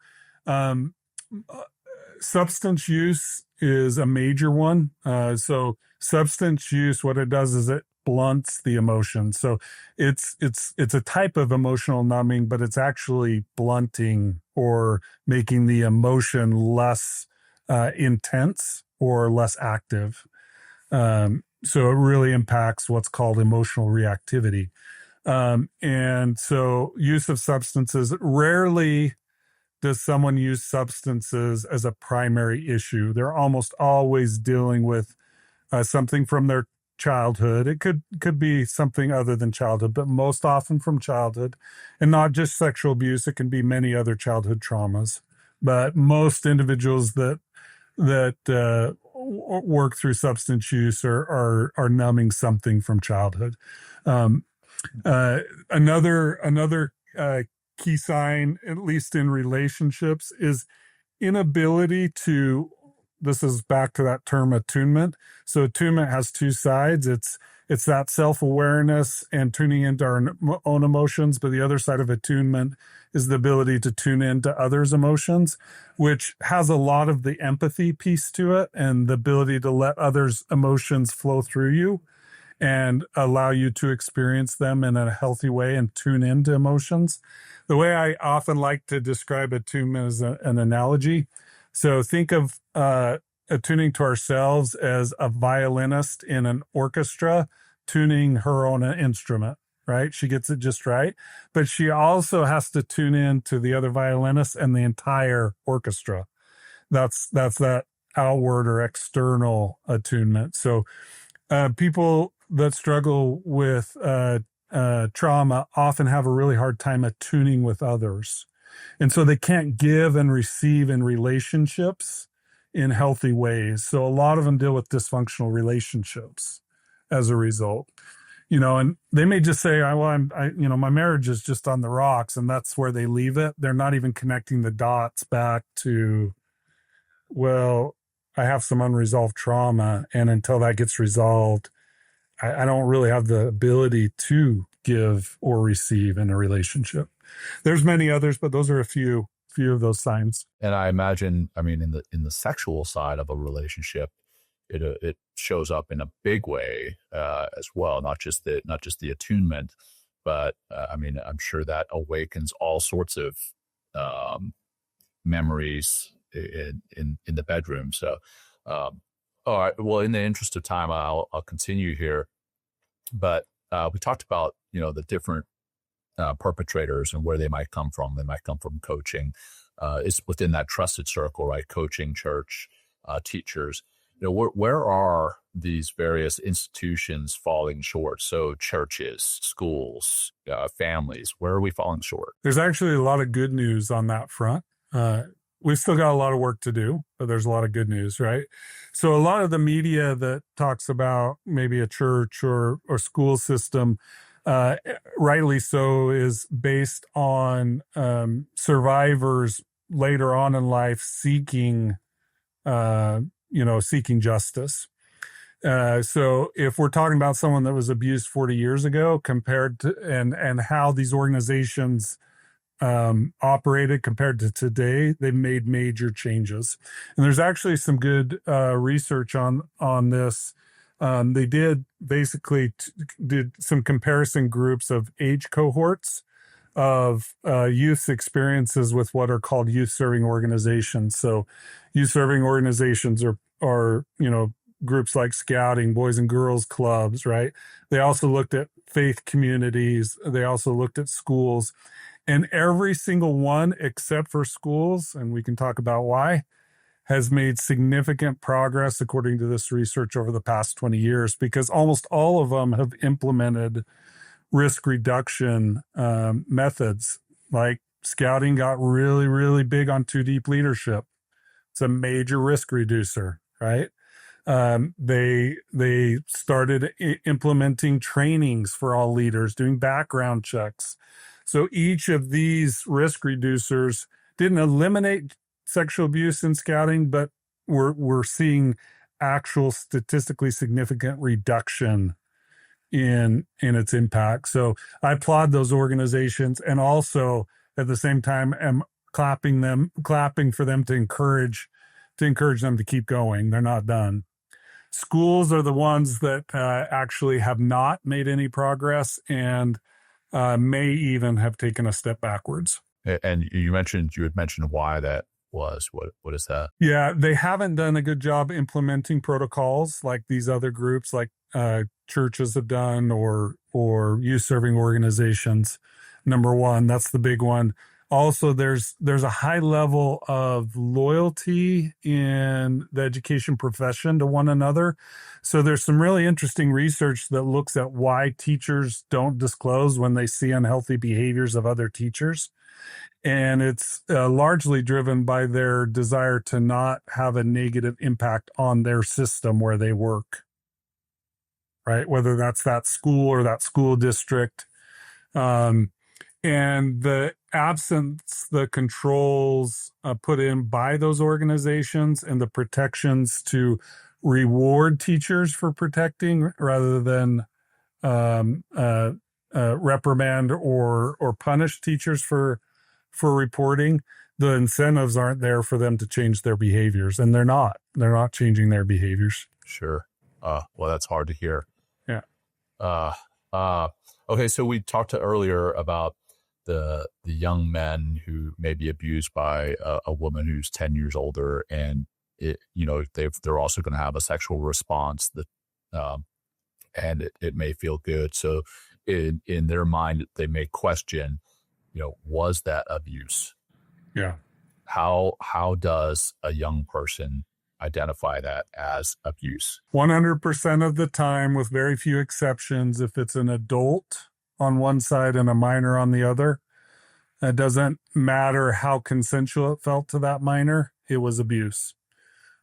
substance use is a major one. So substance use, what it does is it blunts the emotion. So it's a type of emotional numbing, but it's actually blunting or making the emotion less intense or less active. So it really impacts what's called emotional reactivity. And so use of substances, rarely does someone use substances as a primary issue. They're almost always dealing with something from their childhood. It could be something other than childhood, but most often from childhood, and not just sexual abuse. It can be many other childhood traumas. But most individuals that work through substance use are numbing something from childhood. Another key sign, at least in relationships, is inability to. This is back to that term attunement. So attunement has two sides. It's that self-awareness and tuning into our own emotions. But the other side of attunement is the ability to tune into others' emotions, which has a lot of the empathy piece to it, and the ability to let others' emotions flow through you and allow you to experience them in a healthy way and tune into emotions. The way I often like to describe attunement is an analogy. So think of attuning to ourselves as a violinist in an orchestra tuning her own instrument, right? She gets it just right. But she also has to tune in to the other violinists and the entire orchestra. That's that outward or external attunement. So people that struggle with trauma often have a really hard time attuning with others. And so they can't give and receive in relationships in healthy ways. So a lot of them deal with dysfunctional relationships as a result. And they may just say, my marriage is just on the rocks, and that's where they leave it. They're not even connecting the dots back to, well, I have some unresolved trauma, and until that gets resolved, I don't really have the ability to give or receive in a relationship. There's many others, but those are a few of those signs. And I imagine, in the sexual side of a relationship, it shows up in a big way as well. Not just the attunement, but I mean, I'm sure that awakens all sorts of memories in the bedroom. So, all right. Well, in the interest of time, I'll continue here. But we talked about the different perpetrators and where they might come from. They might come from coaching. It's within that trusted circle, right? Coaching, church, teachers. Where are these various institutions falling short? So churches, schools, families, where are we falling short? There's actually a lot of good news on that front. We've still got a lot of work to do, but there's a lot of good news, right? So a lot of the media that talks about maybe a church or school system, rightly so, is based on survivors later on in life seeking justice. So if we're talking about someone that was abused 40 years ago compared to and how these organizations operated compared to today, they've made major changes. And there's actually some good research on this. They did some comparison groups of age cohorts of youth's experiences with what are called youth serving organizations. So youth serving organizations are groups like scouting, boys and girls clubs, right? They also looked at faith communities. They also looked at schools. And every single one, except for schools, and we can talk about why, has made significant progress according to this research over the past 20 years, because almost all of them have implemented risk reduction methods. Like scouting got really, really big on 2 deep leadership. It's a major risk reducer, right? They started implementing trainings for all leaders, doing background checks. So each of these risk reducers didn't eliminate sexual abuse in scouting, but we're seeing actual statistically significant reduction in its impact. So I applaud those organizations, and also at the same time am clapping for them to encourage them to keep going. They're not done. Schools are the ones that actually have not made any progress and may even have taken a step backwards. And you had mentioned why that was. What is that? Yeah, they haven't done a good job implementing protocols like these other groups, like churches have done, or youth serving organizations. Number one, that's the big one. Also, there's a high level of loyalty in the education profession to one another. So there's some really interesting research that looks at why teachers don't disclose when they see unhealthy behaviors of other teachers. And it's largely driven by their desire to not have a negative impact on their system where they work, right? Whether that's that school or that school district. And the absence, the controls put in by those organizations and the protections to reward teachers for protecting rather than reprimand or punish teachers for reporting, the incentives aren't there for them to change their behaviors. And they're not changing their behaviors. Sure. Well, that's hard to hear. Yeah. Okay. So we talked earlier about the young men who may be abused by a woman who's 10 years older, and they're also going to have a sexual response that, and it may feel good. So in their mind, they may question, was that abuse? Yeah. How does a young person identify that as abuse? 100% of the time, with very few exceptions, if it's an adult on one side and a minor on the other, it doesn't matter how consensual it felt to that minor, it was abuse.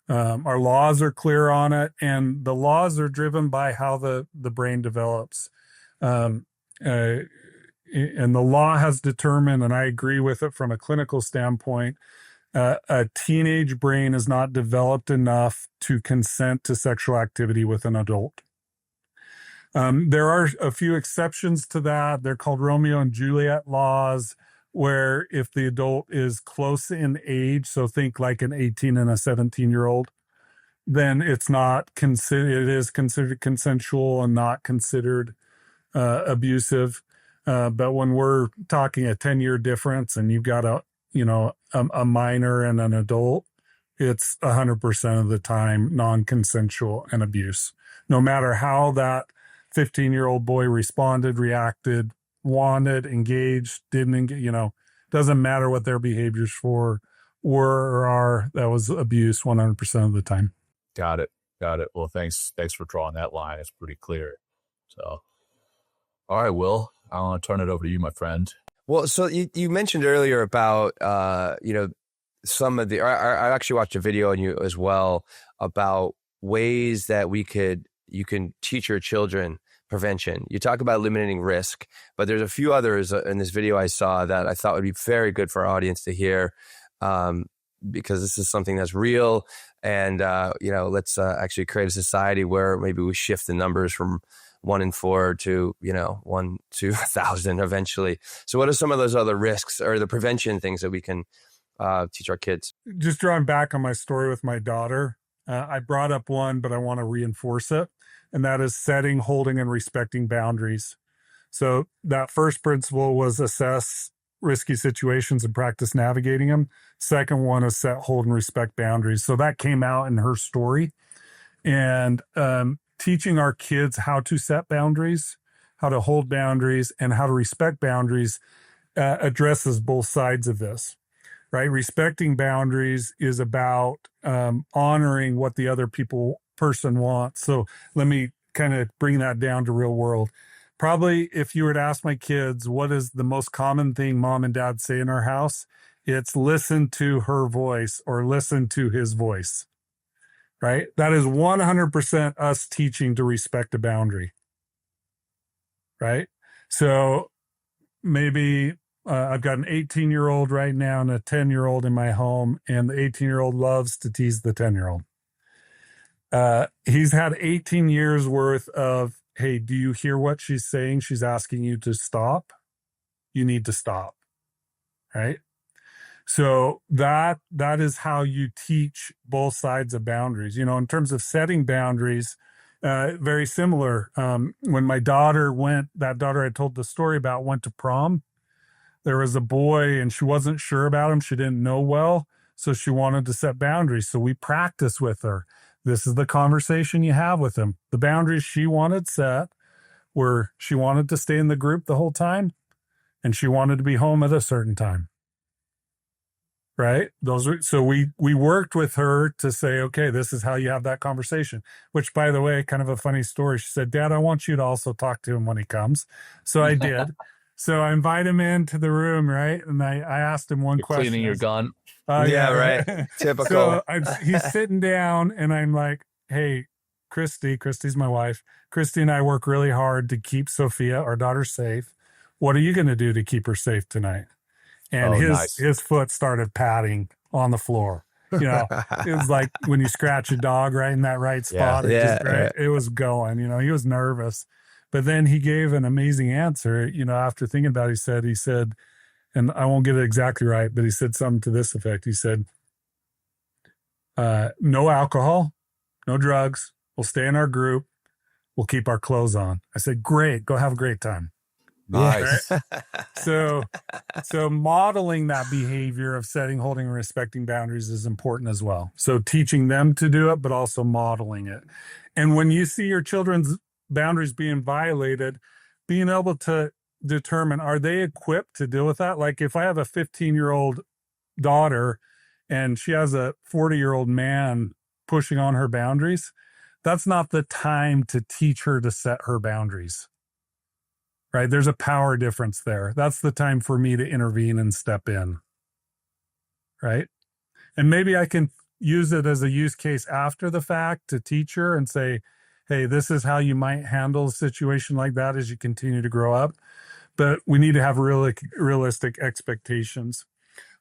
Our laws are clear on it, and the laws are driven by how the brain develops. And the law has determined, and I agree with it from a clinical standpoint, a teenage brain is not developed enough to consent to sexual activity with an adult. There are a few exceptions to that. They're called Romeo and Juliet laws, where if the adult is close in age, so think like an 18 and a 17-year-old, then it is considered consensual and not considered abusive. But when we're talking a 10-year difference and you've got a minor and an adult, it's 100% of the time non-consensual and abuse. No matter how that 15-year-old boy responded, reacted, wanted, engaged, didn't engage, doesn't matter what their behaviors were or are, that was abuse 100% of the time. Got it. Well, thanks for drawing that line. It's pretty clear. So, all right, Will, I want to turn it over to you, my friend. Well, so you mentioned earlier about, some of the, I actually watched a video on you as well about ways that you can teach your children prevention. You talk about eliminating risk, but there's a few others in this video I saw that I thought would be very good for our audience to hear, because this is something that's real. And, let's actually create a society where maybe we shift the numbers from 1 in 4 to, 1 to 1,000 eventually. So what are some of those other risks or the prevention things that we can teach our kids? Just drawing back on my story with my daughter, I brought up one, but I want to reinforce it. And that is setting, holding, and respecting boundaries. So that first principle was assess risky situations and practice navigating them. Second one is set, hold, and respect boundaries. So that came out in her story. And teaching our kids how to set boundaries, how to hold boundaries, and how to respect boundaries addresses both sides of this, right? Respecting boundaries is about honoring what the other person wants. So let me kind of bring that down to real world. Probably if you were to ask my kids, what is the most common thing mom and dad say in our house? It's listen to her voice or listen to his voice, right? That is 100% us teaching to respect a boundary, right? So maybe I've got an 18-year-old right now and a 10-year-old in my home, and the 18-year-old loves to tease the 10-year-old. He's had 18 years worth of, hey, do you hear what she's saying? She's asking you to stop. You need to stop, right? So that is how you teach both sides of boundaries. In terms of setting boundaries, very similar. When my daughter that daughter I told the story about went to prom, there was a boy and she wasn't sure about him. She didn't know well, so she wanted to set boundaries. So we practiced with her. This is the conversation you have with him. The boundaries she wanted set were she wanted to stay in the group the whole time and she wanted to be home at a certain time. Right? So we worked with her to say, okay, this is how you have that conversation, which, by the way, kind of a funny story. She said, Dad, I want you to also talk to him when he comes. So I did. So I invite him into the room, right? And I asked him one question. Cleaning your gun. Yeah, right. Typical. So he's sitting down and I'm like, hey, Christy's my wife. Christy and I work really hard to keep Sophia, our daughter, safe. What are you going to do to keep her safe tonight? And his foot started patting on the floor. It was like when you scratch a dog right in that right spot. It was going, he was nervous. But then he gave an amazing answer, after thinking about it. He said, and I won't get it exactly right, but he said something to this effect. He said, no alcohol, no drugs. We'll stay in our group. We'll keep our clothes on. I said, great. Go have a great time. Nice. Right? So modeling that behavior of setting, holding, and respecting boundaries is important as well. So teaching them to do it, but also modeling it. And when you see your children's boundaries being violated, being able to determine, are they equipped to deal with that? Like if I have a 15-year-old daughter and she has a 40-year-old man pushing on her boundaries, that's not the time to teach her to set her boundaries. Right? There's a power difference there. That's the time for me to intervene and step in. Right? And maybe I can use it as a use case after the fact to teach her and say, hey, this is how you might handle a situation like that as you continue to grow up. But we need to have realistic expectations.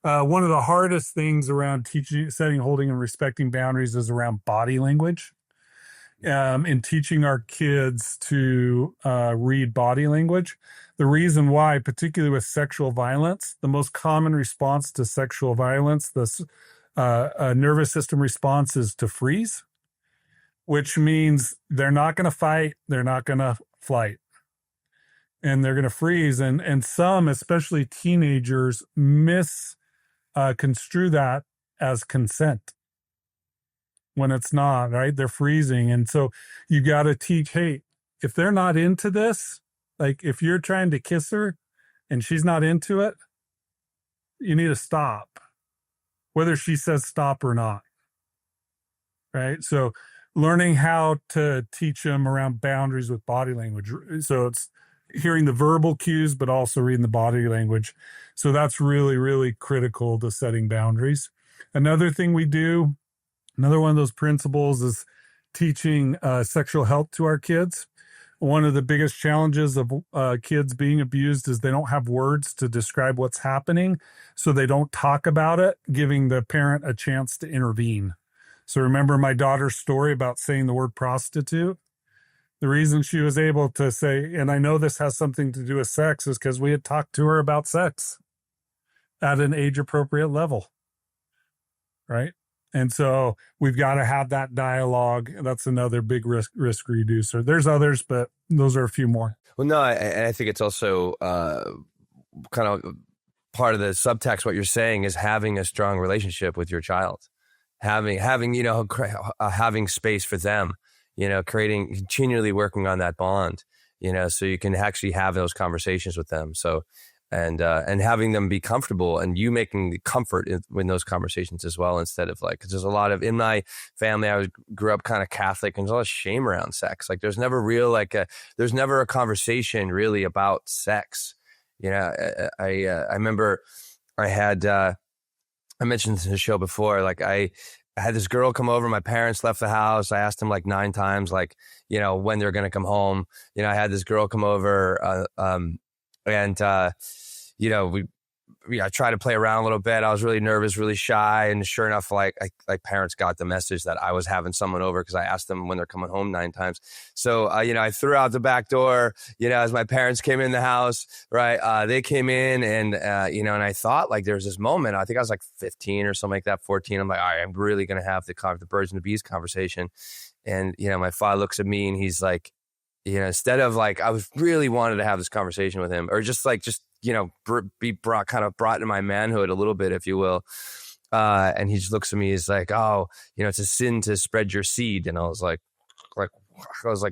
One of the hardest things around teaching, setting, holding, and respecting boundaries is around body language. In teaching our kids to read body language. The reason why, particularly with sexual violence, the most common response to sexual violence, the nervous system response is to freeze, which means they're not going to fight, they're not going to flight. and they're going to freeze. And some, especially teenagers, construe that as consent when it's not, right? They're freezing. And so you got to teach, hey, if they're not into this, like if you're trying to kiss her and she's not into it, you need to stop, whether she says stop or not. Right. So learning how to teach them around boundaries with body language. So it's hearing the verbal cues, but also reading the body language. So that's really, really critical to setting boundaries. Another thing we do, another one of those principles is teaching sexual health to our kids. One of the biggest challenges of kids being abused is they don't have words to describe what's happening. So they don't talk about it, giving the parent a chance to intervene. So remember my daughter's story about saying the word prostitute? The reason she was able to say, and I know this has something to do with sex, is because we had talked to her about sex at an age-appropriate level, right? And so we've got to have that dialogue. That's another big risk reducer. There's others, but those are a few more. Well, no, I think it's also kind of part of the subtext. What you're saying is having a strong relationship with your child, having having space for them, continually working on that bond, so you can actually have those conversations with them. So, and having them be comfortable, and you making the comfort in those conversations as well, instead of because there's a lot of, in my family, I grew up kind of Catholic, and there's a lot of shame around sex. Like there's never there's never a conversation really about sex. I remember I mentioned this in the show before, I had this girl come over. My parents left the house. I asked them 9 times, when they're going to come home. I had this girl come over, I tried to play around a little bit. I was really nervous, really shy. And sure enough, parents got the message that I was having someone over because I asked them when they're coming home 9 times. So, I threw out the back door, as my parents came in the house, right? They came in and and I thought there was this moment, I think I was 15 or something like that, 14. I'm like, all right, I'm really going to have the birds and the bees conversation. And, my father looks at me and he's like, instead of I was really wanted to have this conversation with him, or just be brought into my manhood a little bit, if you will. And he just looks at me, he's like, oh, it's a sin to spread your seed. And I was like,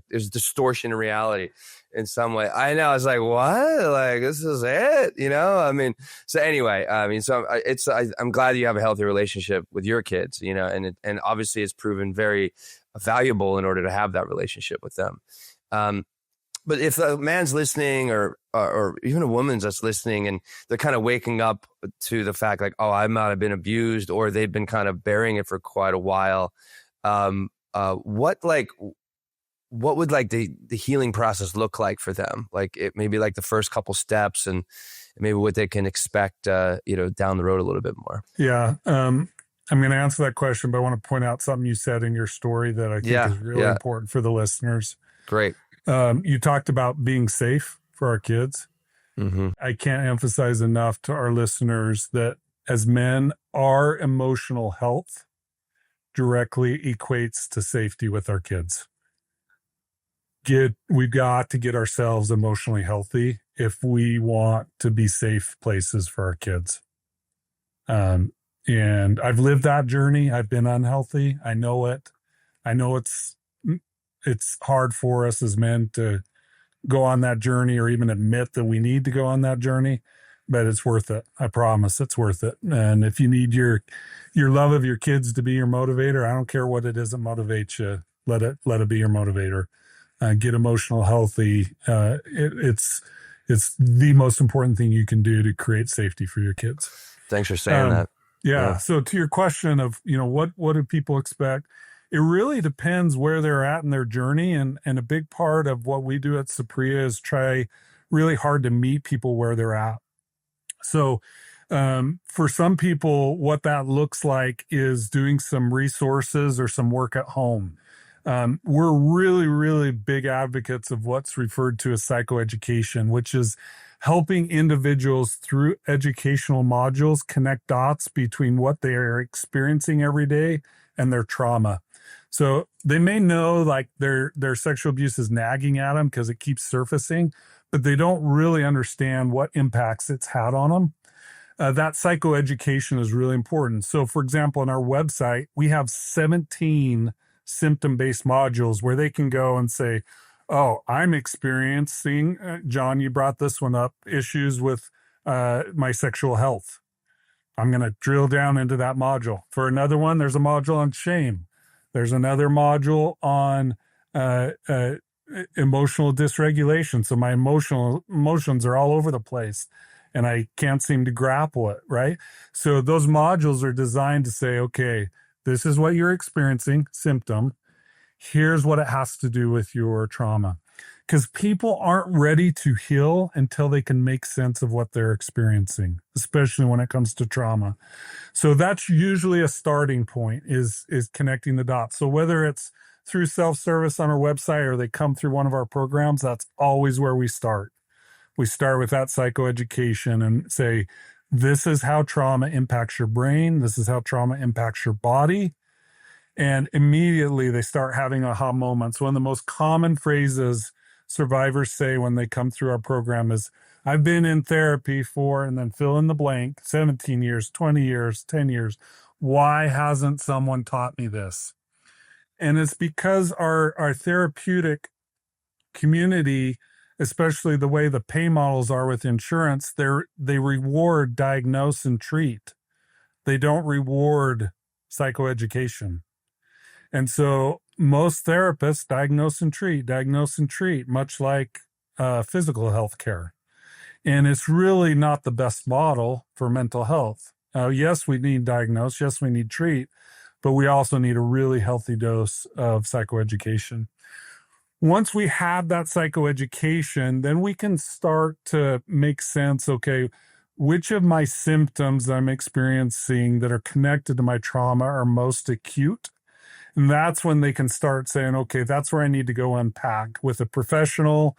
there's distortion in reality in some way. I know. I was like, what? This is it? So anyway, I'm glad you have a healthy relationship with your kids, and obviously it's proven very valuable in order to have that relationship with them. But if a man's listening or even a woman's that's listening and they're kind of waking up to the fact oh, I might have been abused, or they've been kind of bearing it for quite a while, what would the healing process look like for them? It maybe the first couple steps and maybe what they can expect, down the road a little bit more. Yeah. I'm going to answer that question, but I want to point out something you said in your story that I think is really important for the listeners. Great. You talked about being safe for our kids. Mm-hmm. I can't emphasize enough to our listeners that as men, our emotional health directly equates to safety with our kids. We've got to get ourselves emotionally healthy if we want to be safe places for our kids. And I've lived that journey. I've been unhealthy. I know it. I know it's hard for us as men to go on that journey or even admit that we need to go on that journey, but it's worth it. I promise it's worth it. And if you need your love of your kids to be your motivator, I don't care what it is that motivates you. Let it be your motivator. Get emotional healthy. It's the most important thing you can do to create safety for your kids. Thanks for saying that. Yeah. So to your question of, what do people expect? It really depends where they're at in their journey. And a big part of what we do at Saprea is try really hard to meet people where they're at. So for some people, what that looks like is doing some resources or some work at home. We're really, really big advocates of what's referred to as psychoeducation, which is helping individuals through educational modules connect dots between what they are experiencing every day and their trauma. So they may know like their sexual abuse is nagging at them because it keeps surfacing, but they don't really understand what impacts it's had on them. That psychoeducation is really important. So, for example, on our website, we have 17 symptom-based modules where they can go and say, oh, I'm experiencing, John, you brought this one up, issues with my sexual health. I'm going to drill down into that module. For another one, there's a module on shame. There's another module on emotional dysregulation. So my emotions are all over the place and I can't seem to grapple it, right? So those modules are designed to say, okay, this is what you're experiencing, symptom. Here's what it has to do with your trauma. Because people aren't ready to heal until they can make sense of what they're experiencing, especially when it comes to trauma. So that's usually a starting point, is connecting the dots. So whether it's through self-service on our website or they come through one of our programs, that's always where we start. We start with that psychoeducation and say, this is how trauma impacts your brain. This is how trauma impacts your body. And immediately they start having aha moments. One of the most common phrases survivors say when they come through our program is, I've been in therapy for, and then fill in the blank, 17 years, 20 years, 10 years. Why hasn't someone taught me this? And it's because our therapeutic community, especially the way the pay models are with insurance, they reward diagnose and treat. They don't reward psychoeducation. And so most therapists diagnose and treat, much like physical health care. And it's really not the best model for mental health. Yes, we need diagnose. Yes, we need treat, but we also need a really healthy dose of psychoeducation. Once we have that psychoeducation, then we can start to make sense, okay, which of my symptoms I'm experiencing that are connected to my trauma are most acute? And that's when they can start saying, okay, that's where I need to go unpack with a professional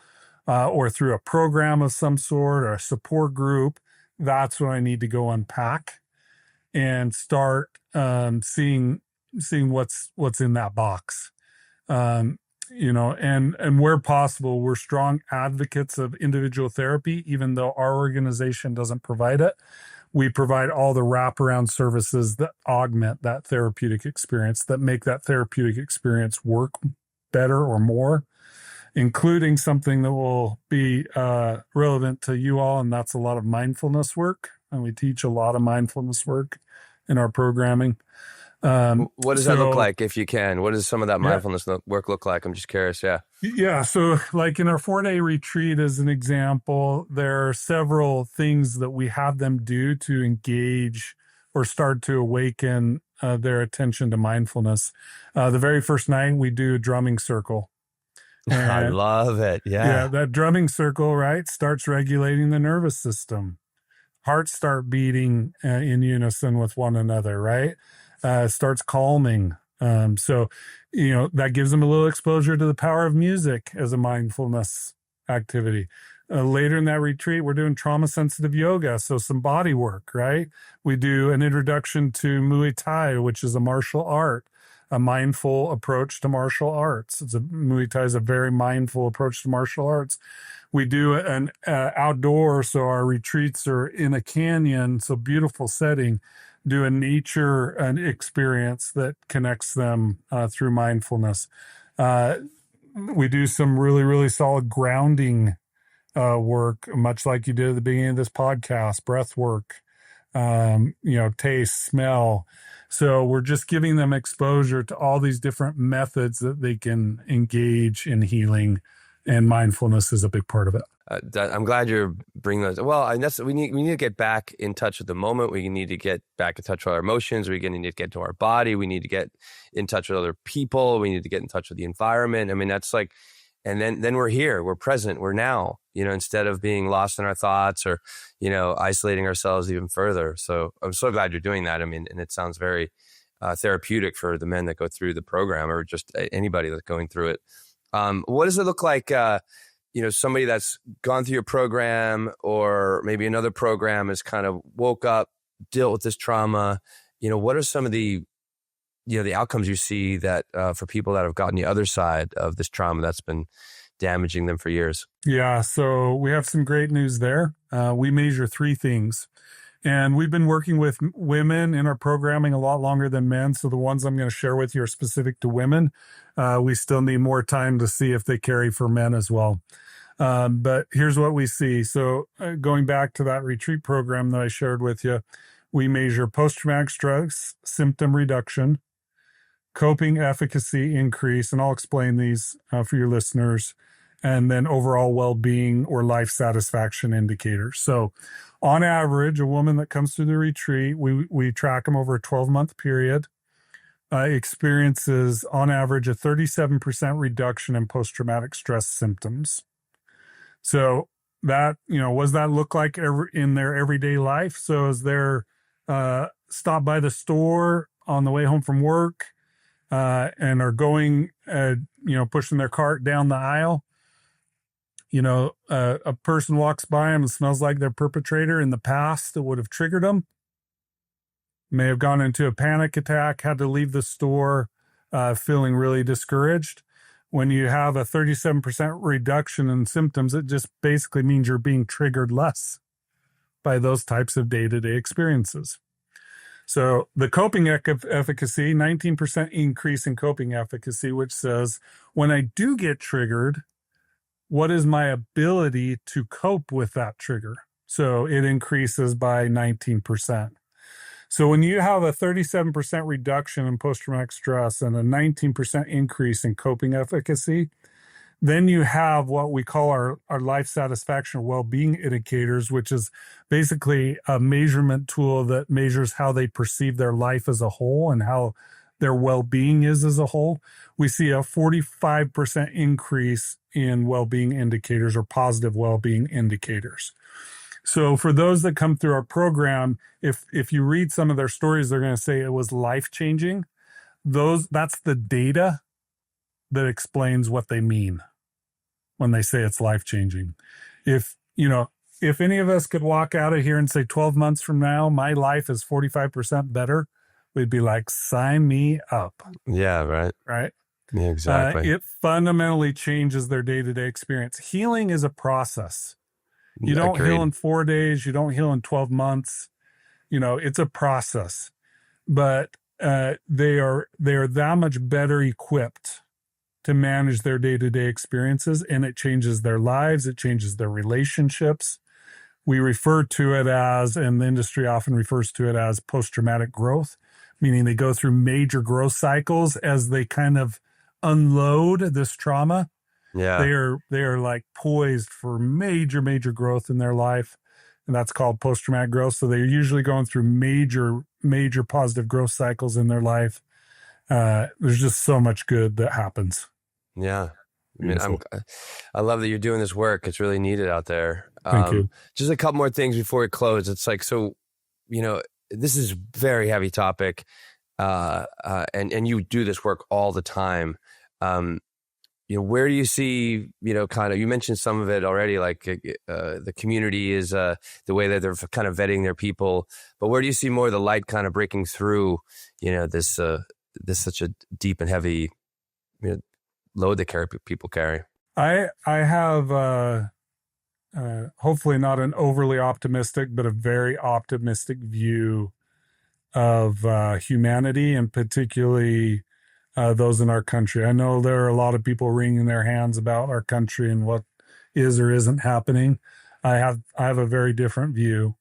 or through a program of some sort or a support group. That's when I need to go unpack and start seeing what's in that box. And where possible, we're strong advocates of individual therapy, even though our organization doesn't provide it. We provide all the wraparound services that augment that therapeutic experience, that make that therapeutic experience work better or more, including something that will be relevant to you all, and that's a lot of mindfulness work. And we teach a lot of mindfulness work in our programming. What does that look like, if you can? What does some of that mindfulness work look like? I'm just curious. Yeah. So like in our 4-day retreat, as an example, there are several things that we have them do to engage or start to awaken their attention to mindfulness. The very first night we do a drumming circle. And, I love it. Yeah. That drumming circle, right, starts regulating the nervous system. Hearts start beating in unison with one another, right? Starts calming. So, that gives them a little exposure to the power of music as a mindfulness activity. Later in that retreat, we're doing trauma-sensitive yoga, so some body work, right? We do an introduction to Muay Thai, which is a martial art, a mindful approach to martial arts. Muay Thai is a very mindful approach to martial arts. We do an outdoor, so our retreats are in a canyon, so beautiful setting. Do a nature experience that connects them through mindfulness. We do some really, really solid grounding work, much like you did at the beginning of this podcast, breath work, taste, smell. So we're just giving them exposure to all these different methods that they can engage in healing, and mindfulness is a big part of it. I'm glad you're bringing those. Well, we need to get back in touch with the moment. We need to get back in touch with our emotions. We need to get to our body. We need to get in touch with other people. We need to get in touch with the environment. I mean, that's like, and then we're here. We're present. We're now. Instead of being lost in our thoughts or isolating ourselves even further. So I'm so glad you're doing that. I mean, and it sounds very therapeutic for the men that go through the program, or just anybody that's going through it. What does it look like? Somebody that's gone through your program, or maybe another program, has kind of woke up, dealt with this trauma. What are some of the the outcomes you see that for people that have gotten the other side of this trauma that's been damaging them for years? Yeah, so we have some great news there. We measure three things. And we've been working with women in our programming a lot longer than men. So the ones I'm going to share with you are specific to women. We still need more time to see if they carry for men as well. But here's what we see. So going back to that retreat program that I shared with you, we measure post-traumatic stress symptom reduction, coping efficacy increase, and I'll explain these for your listeners, and then overall well-being or life satisfaction indicators. So on average, a woman that comes through the retreat, we track them over a 12-month period, experiences on average a 37% reduction in post-traumatic stress symptoms. So that, what does that look like in their everyday life? So as they're stop by the store on the way home from work and are going, pushing their cart down the aisle, a person walks by them and smells like their perpetrator in the past that would have triggered them, may have gone into a panic attack, had to leave the store feeling really discouraged. When you have a 37% reduction in symptoms, it just basically means you're being triggered less by those types of day-to-day experiences. So the coping efficacy, 19% increase in coping efficacy, which says when I do get triggered, what is my ability to cope with that trigger? So it increases by 19%. So when you have a 37% reduction in post-traumatic stress and a 19% increase in coping efficacy, then you have what we call our life satisfaction or well-being indicators, which is basically a measurement tool that measures how they perceive their life as a whole and how their well-being is as a whole. We see a 45% increase in well-being indicators or positive well-being indicators. So for those that come through our program, if you read some of their stories, they're going to say it was life-changing. That's the data that explains what they mean when they say it's life-changing. If any of us could walk out of here and say 12 months from now, my life is 45% better, we'd be like, sign me up. Yeah, right. Right? Yeah, exactly. It fundamentally changes their day-to-day experience. Healing is a process. You don't heal in 4 days. You don't heal in 12 months. It's a process. But they are that much better equipped to manage their day-to-day experiences, and it changes their lives. It changes their relationships. We refer to it as, and the industry often refers to it as post-traumatic growth, meaning they go through major growth cycles as they kind of unload this trauma. Yeah. They are like poised for major growth in their life, and that's called post-traumatic growth. So they're usually going through major positive growth cycles in their life. There's just so much good that happens. Yeah. I love that you're doing this work. It's really needed out there. Thank you. Just a couple more things before we close. It's like, so, this is a very heavy topic. And you do this work all the time. Where do you see, you mentioned some of it already, like the community is the way that they're kind of vetting their people, but where do you see more of the light kind of breaking through, this such a deep and heavy load that people carry? I have hopefully not an overly optimistic, but a very optimistic view of humanity, and particularly those in our country. I know there are a lot of people wringing their hands about our country and what is or isn't happening. I have a very different view.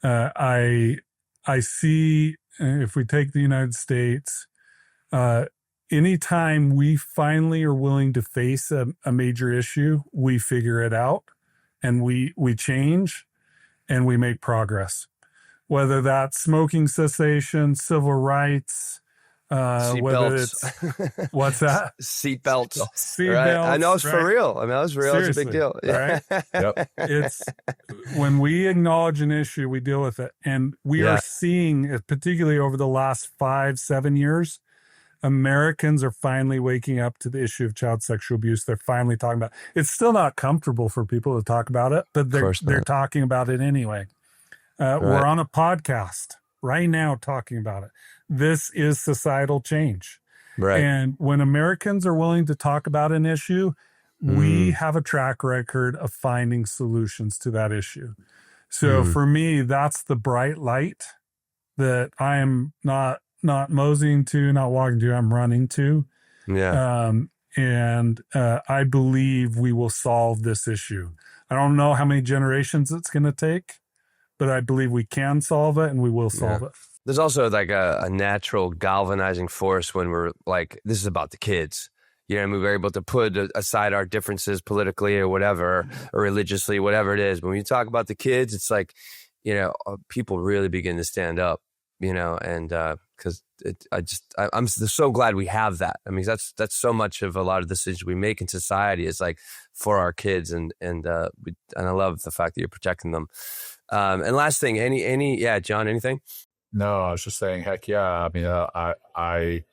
I see, if we take the United States, anytime we finally are willing to face a major issue, we figure it out, and we change, and we make progress. Whether that's smoking cessation, civil rights, whether it's what's that? Seatbelts. Seatbelts. I know it's for real. I mean, that was real. Seriously, it's a big deal. Right? Yep. It's when we acknowledge an issue, we deal with it. And we are seeing, particularly over the last 5-7 years, Americans are finally waking up to the issue of child sexual abuse. They're finally talking about it. It's still not comfortable for people to talk about it, but they're talking about it anyway. We're on a podcast. right now talking about it. This is societal change. Right. And when Americans are willing to talk about an issue, we have a track record of finding solutions to that issue. So for me, that's the bright light that I'm not moseying to, not walking to, I'm running to. Yeah. I believe we will solve this issue. I don't know how many generations it's going to take, but I believe we can solve it and we will solve it. There's also like a natural galvanizing force when we're like, this is about the kids. You know, we're able to put aside our differences politically or whatever, or religiously, whatever it is. But when you talk about the kids, it's like, you know, people really begin to stand up, you know, and because I'm so glad we have that. I mean, that's so much of a lot of the decisions we make in society is like for our kids, and I love the fact that you're protecting them. And last thing, yeah, John, anything? No, I was just saying, heck yeah. I mean, I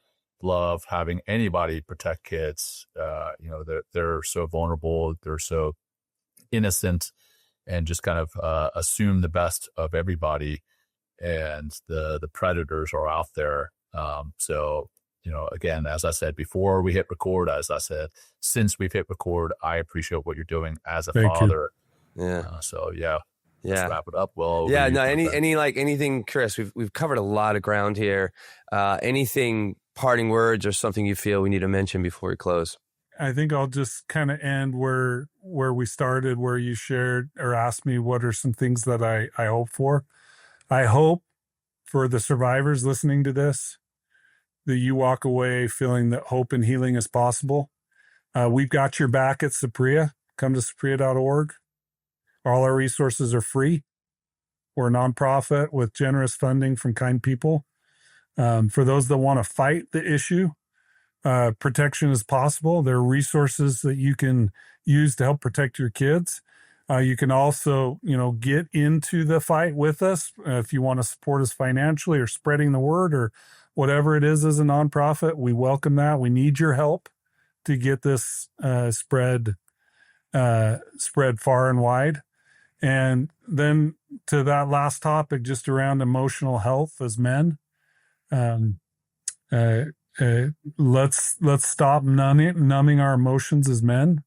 love having anybody protect kids. You know, they're so vulnerable, they're so innocent, and just kind of assume the best of everybody. And the predators are out there. So, you know, again, as I said before we hit record, as I said, since we've hit record, I appreciate what you're doing as a father. Yeah. So yeah. Yeah. Let's wrap it up. Well, yeah, no, anything, Chris, we've covered a lot of ground here. Anything, parting words or something you feel we need to mention before we close? I think I'll just kind of end where we started, where you shared or asked me what are some things that I hope for. I hope for the survivors listening to this, that you walk away feeling that hope and healing is possible. We've got your back at Saprea. Come to saprea.org. All our resources are free. We're a nonprofit with generous funding from kind people. For those that want to fight the issue, protection is possible. There are resources that you can use to help protect your kids. You can also, you know, get into the fight with us if you want to support us financially or spreading the word or whatever it is as a nonprofit. We welcome that. We need your help to get this spread far and wide. And then to that last topic, just around emotional health as men, let's stop numbing our emotions as men.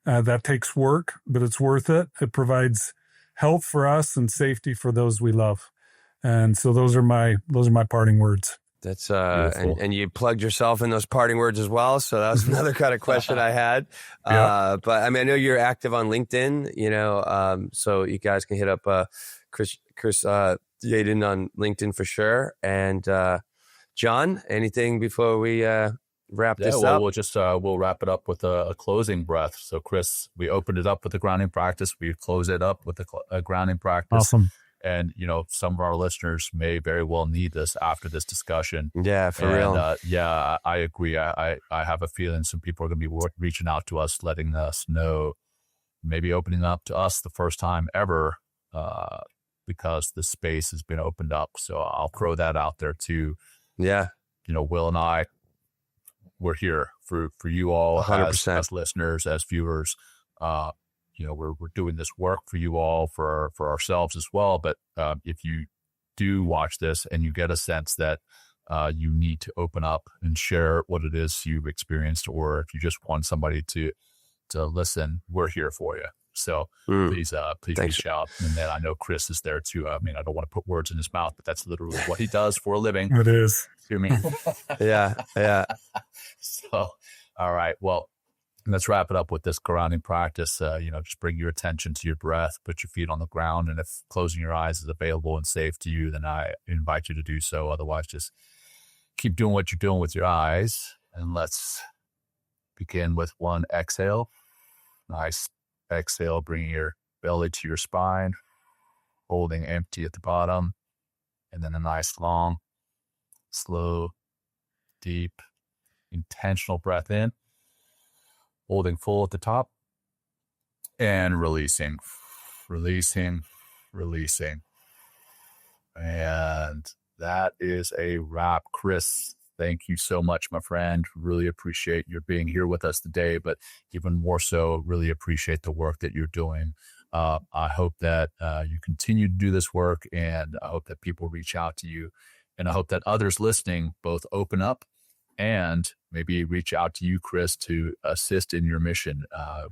That takes work, but it's worth it. It provides health for us and safety for those we love. And so those are my parting words. That's and you plugged yourself in those parting words as well. So that was another kind of question I had. But I mean, I know you're active on LinkedIn, you know, so you guys can hit up Chris Yadon on LinkedIn for sure. And John, anything before we wrap this up? We'll wrap it up with a closing breath. So Chris, we opened it up with a grounding practice. We close it up with a grounding practice. Awesome. And, you know, some of our listeners may very well need this after this discussion. Yeah, for real. Yeah, I agree. I have a feeling some people are going to be reaching out to us, letting us know, maybe opening up to us the first time ever, because the space has been opened up. So I'll throw that out there too. Yeah. You know, Will and I, we're here for you all as listeners, as viewers. You know, we're doing this work for you all, for ourselves as well. But if you do watch this and you get a sense that you need to open up and share what it is you've experienced, or if you just want somebody to listen, we're here for you. So please reach out. And then I know Chris is there too. I mean, I don't want to put words in his mouth, but that's literally what he does for a living. It is. To me. Yeah. So, all right. Well, let's wrap it up with this grounding practice. You know, just bring your attention to your breath, put your feet on the ground. And if closing your eyes is available and safe to you, then I invite you to do so. Otherwise, just keep doing what you're doing with your eyes. And let's begin with one exhale. Nice exhale, bringing your belly to your spine, holding empty at the bottom. And then a nice, long, slow, deep, intentional breath in, holding full at the top, and releasing. And that is a wrap. Chris, thank you so much, my friend. Really appreciate your being here with us today, but even more so, really appreciate the work that you're doing I hope that you continue to do this work, and I hope that people reach out to you, and I hope that others listening both open up and maybe reach out to you, Chris, to assist in your mission.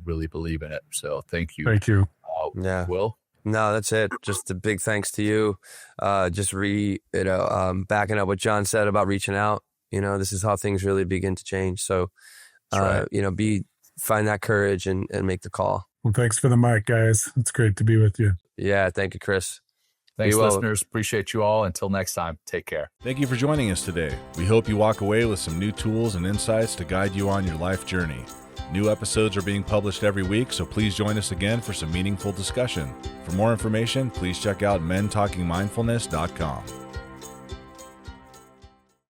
Really believe in it. So thank you. Thank you. Will? No, that's it. Just a big thanks to you. Backing up what John said about reaching out. This is how things really begin to change. So, Right. find that courage and make the call. Well, thanks for the mic, guys. It's great to be with you. Yeah. Thank you, Chris. Thanks, Be well. listeners. Appreciate you all. Until next time, take care. Thank you for joining us today. We hope you walk away with some new tools and insights to guide you on your life journey. New episodes are being published every week, so please join us again for some meaningful discussion. For more information, please check out mentalkingmindfulness.com.